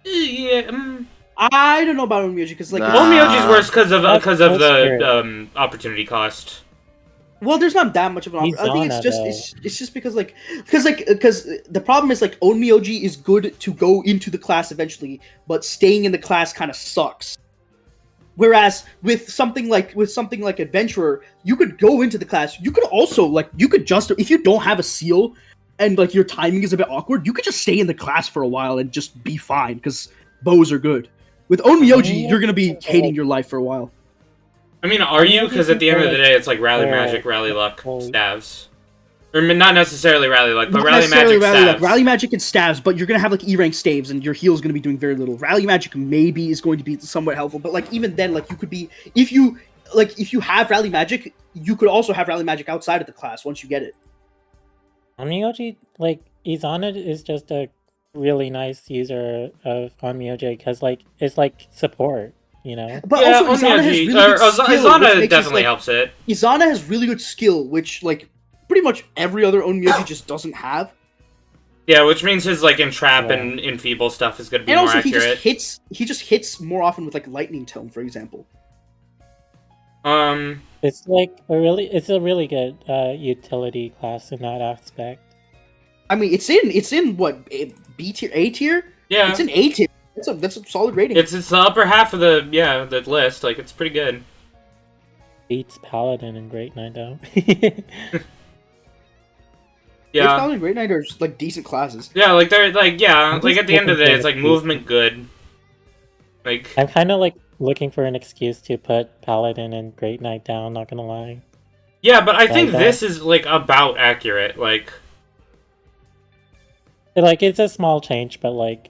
[SPEAKER 2] Yeah,
[SPEAKER 1] I don't know about Onmyoji because like
[SPEAKER 3] Nah.
[SPEAKER 2] Onmyoji's worse because of
[SPEAKER 4] That's fair.
[SPEAKER 2] the opportunity cost.
[SPEAKER 1] well, there's not that much of an
[SPEAKER 4] He's
[SPEAKER 1] option. I think
[SPEAKER 4] Zana,
[SPEAKER 1] it's just because the problem is like Onmyoji is good to go into the class eventually, but staying in the class kind of sucks. Whereas with something like Adventurer, you could go into the class. You could also if you don't have a seal and like your timing is a bit awkward, you could just stay in the class for a while and just be fine because bows are good. With Onmyoji, you're gonna be hating your life for a while.
[SPEAKER 2] I mean, are you? Because at the end of the day, it's like rally magic, rally luck, stabs, or not necessarily rally luck, but
[SPEAKER 1] Not
[SPEAKER 2] rally
[SPEAKER 1] necessarily
[SPEAKER 2] magic,
[SPEAKER 1] rally,
[SPEAKER 2] stabs.
[SPEAKER 1] rally magic and stabs, but you're gonna have like E-rank staves, and your heal is gonna be doing very little. Rally magic maybe is going to be somewhat helpful, but like even then, like you could be if you have rally magic, you could also have rally magic outside of the class once you get it.
[SPEAKER 4] Onmyoji, like, Izana is just a really nice user of Onmyoji because, like, it's like support, you know?
[SPEAKER 1] But
[SPEAKER 2] Yeah,
[SPEAKER 1] also Izana has
[SPEAKER 2] Onmyoji,
[SPEAKER 1] really good skill, which
[SPEAKER 2] Izana
[SPEAKER 1] makes
[SPEAKER 2] definitely
[SPEAKER 1] us, like,
[SPEAKER 2] helps it.
[SPEAKER 1] Izana has really good skill, which like pretty much every other Onmyoji just doesn't have.
[SPEAKER 2] Yeah, which means his like entrap
[SPEAKER 4] Yeah.
[SPEAKER 2] and enfeeble stuff is going to be
[SPEAKER 1] And
[SPEAKER 2] more
[SPEAKER 1] also
[SPEAKER 2] accurate.
[SPEAKER 1] he just hits more often with like lightning tone, for example.
[SPEAKER 4] It's like it's a really good utility class in that aspect.
[SPEAKER 1] I mean, it's in what B tier, A tier?
[SPEAKER 2] Yeah,
[SPEAKER 1] It's in A tier. That's a solid rating.
[SPEAKER 2] it's the upper half of the list. Like it's pretty good.
[SPEAKER 4] Beats Paladin and Great Knight though.
[SPEAKER 1] Great
[SPEAKER 2] Yeah,
[SPEAKER 1] Paladin and Great Knight are just, like decent classes.
[SPEAKER 2] yeah, like they're like
[SPEAKER 4] I'm
[SPEAKER 2] like
[SPEAKER 4] just
[SPEAKER 2] at the end of the
[SPEAKER 4] looking
[SPEAKER 2] day,
[SPEAKER 4] for
[SPEAKER 2] it's like
[SPEAKER 4] the
[SPEAKER 2] movement good. Like
[SPEAKER 4] I'm kind of like looking for an excuse to put Paladin and Great Knight down. Not gonna lie.
[SPEAKER 2] yeah, but I think
[SPEAKER 4] Like that.
[SPEAKER 2] this is like about accurate. Like
[SPEAKER 4] Like, it's a small change, but like,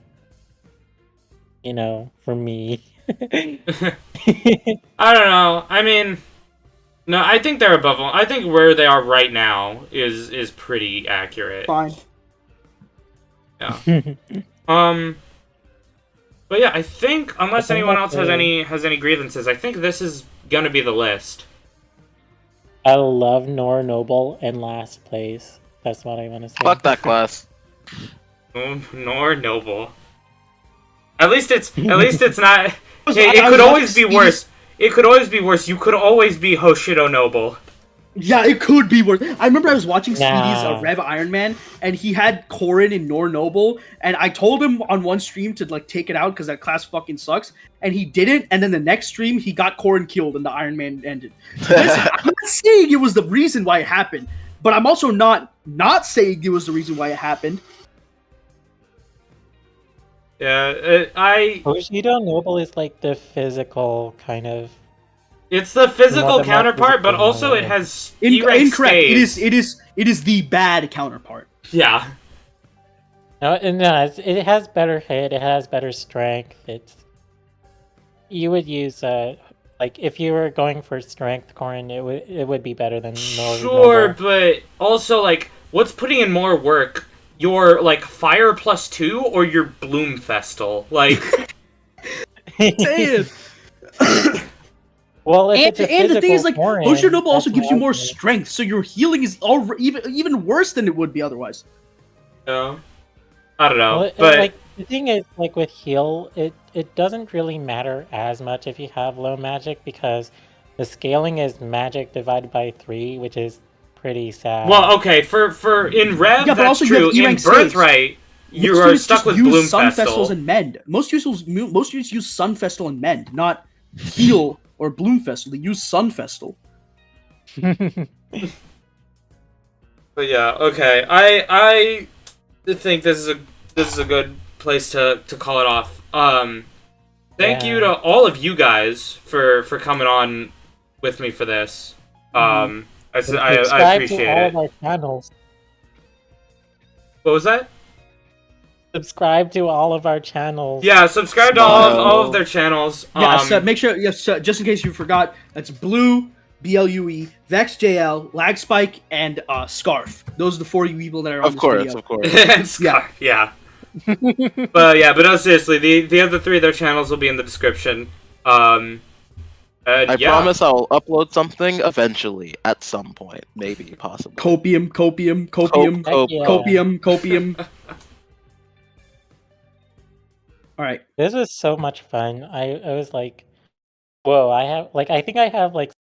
[SPEAKER 4] you know, for me.
[SPEAKER 2] I don't know. I mean, no, I think they're above. I think where they are right now is pretty accurate.
[SPEAKER 1] Fine.
[SPEAKER 2] Yeah. But yeah, I think unless
[SPEAKER 4] think
[SPEAKER 2] anyone
[SPEAKER 4] that's
[SPEAKER 2] else has any grievances, I think this is gonna be the list.
[SPEAKER 4] I love Nor Noble in last place. That's what I want to say.
[SPEAKER 3] Fuck that class.
[SPEAKER 2] Nor noble. At least it's not. It
[SPEAKER 1] I
[SPEAKER 2] could
[SPEAKER 1] was
[SPEAKER 2] always be
[SPEAKER 1] watching
[SPEAKER 2] worse. It could always be worse. You could always be Hoshido Noble.
[SPEAKER 1] Yeah, it could be worse. I remember I was watching Speedy's
[SPEAKER 4] Nah.
[SPEAKER 1] Rev Iron Man, and he had Corrin in Nor Noble, and I told him on one stream to like take it out because that class fucking sucks, and he didn't. And then the next stream, he got Corrin killed, and the Iron Man ended. Listen, I'm not saying it was the reason why it happened, but I'm also not saying it was the reason why it happened.
[SPEAKER 2] Yeah,
[SPEAKER 4] Hoshido Noble is like the physical kind of.
[SPEAKER 2] It's the physical
[SPEAKER 4] More than
[SPEAKER 2] counterpart, but
[SPEAKER 4] physical,
[SPEAKER 2] also it
[SPEAKER 4] yeah.
[SPEAKER 2] has E-rank
[SPEAKER 1] Incorrect.
[SPEAKER 2] staves.
[SPEAKER 1] It is the bad counterpart.
[SPEAKER 2] Yeah.
[SPEAKER 4] No, it has better hit. It has better strength. You would use like if you were going for strength, Corrin, it would be better than Nor
[SPEAKER 2] Sure,
[SPEAKER 4] Noble.
[SPEAKER 2] but also like, what's putting in more work? Your like fire +2 or your bloom festal? Like,
[SPEAKER 1] Damn.
[SPEAKER 4] Well, if it's a
[SPEAKER 1] And the thing is,
[SPEAKER 4] physical
[SPEAKER 1] like,
[SPEAKER 4] Corrin,
[SPEAKER 1] Hoshido Noble also
[SPEAKER 4] that's
[SPEAKER 1] gives you more
[SPEAKER 4] okay.
[SPEAKER 1] strength, so your healing is even worse than it would be otherwise.
[SPEAKER 2] no, I don't know,
[SPEAKER 4] Well,
[SPEAKER 2] but
[SPEAKER 4] like The thing is, like with heal, it doesn't really matter as much if you have low magic because the scaling is magic divided by 3, which is pretty sad.
[SPEAKER 2] Well, okay, for in Rev,
[SPEAKER 1] Yeah, but
[SPEAKER 2] that's
[SPEAKER 1] also you have
[SPEAKER 2] true. In
[SPEAKER 1] E-rank saves.
[SPEAKER 2] Birthright, you
[SPEAKER 1] Most
[SPEAKER 2] are
[SPEAKER 1] units
[SPEAKER 2] stuck
[SPEAKER 1] just
[SPEAKER 2] with
[SPEAKER 1] use
[SPEAKER 2] Bloom
[SPEAKER 1] Sun
[SPEAKER 2] Festal.
[SPEAKER 1] Festals and Mend. Most units use Sun Festal and Mend, not Heal or Bloom Festal. They use Sun Festal.
[SPEAKER 2] But yeah, okay. I think this is a good place to call it off. Thank you to all of you guys for coming on with me for this. I appreciate
[SPEAKER 4] to all
[SPEAKER 2] it.
[SPEAKER 4] of our channels.
[SPEAKER 2] What was that?
[SPEAKER 4] Subscribe to all of our channels.
[SPEAKER 2] Yeah, subscribe to all of their channels.
[SPEAKER 1] Yeah, so make sure. Yes, just in case you forgot, that's Blue, BLUE, Vex JL, Lag Spike, and Scarf. Those are the 4 people that are on this video.
[SPEAKER 3] Of course.
[SPEAKER 2] And Scarf, yeah. But no, seriously, the other 3 of their channels will be in the description.
[SPEAKER 3] I promise I'll upload something eventually, at some point, maybe, possibly.
[SPEAKER 1] Copium. All right.
[SPEAKER 4] This was so much fun. I was like, whoa, I think I have like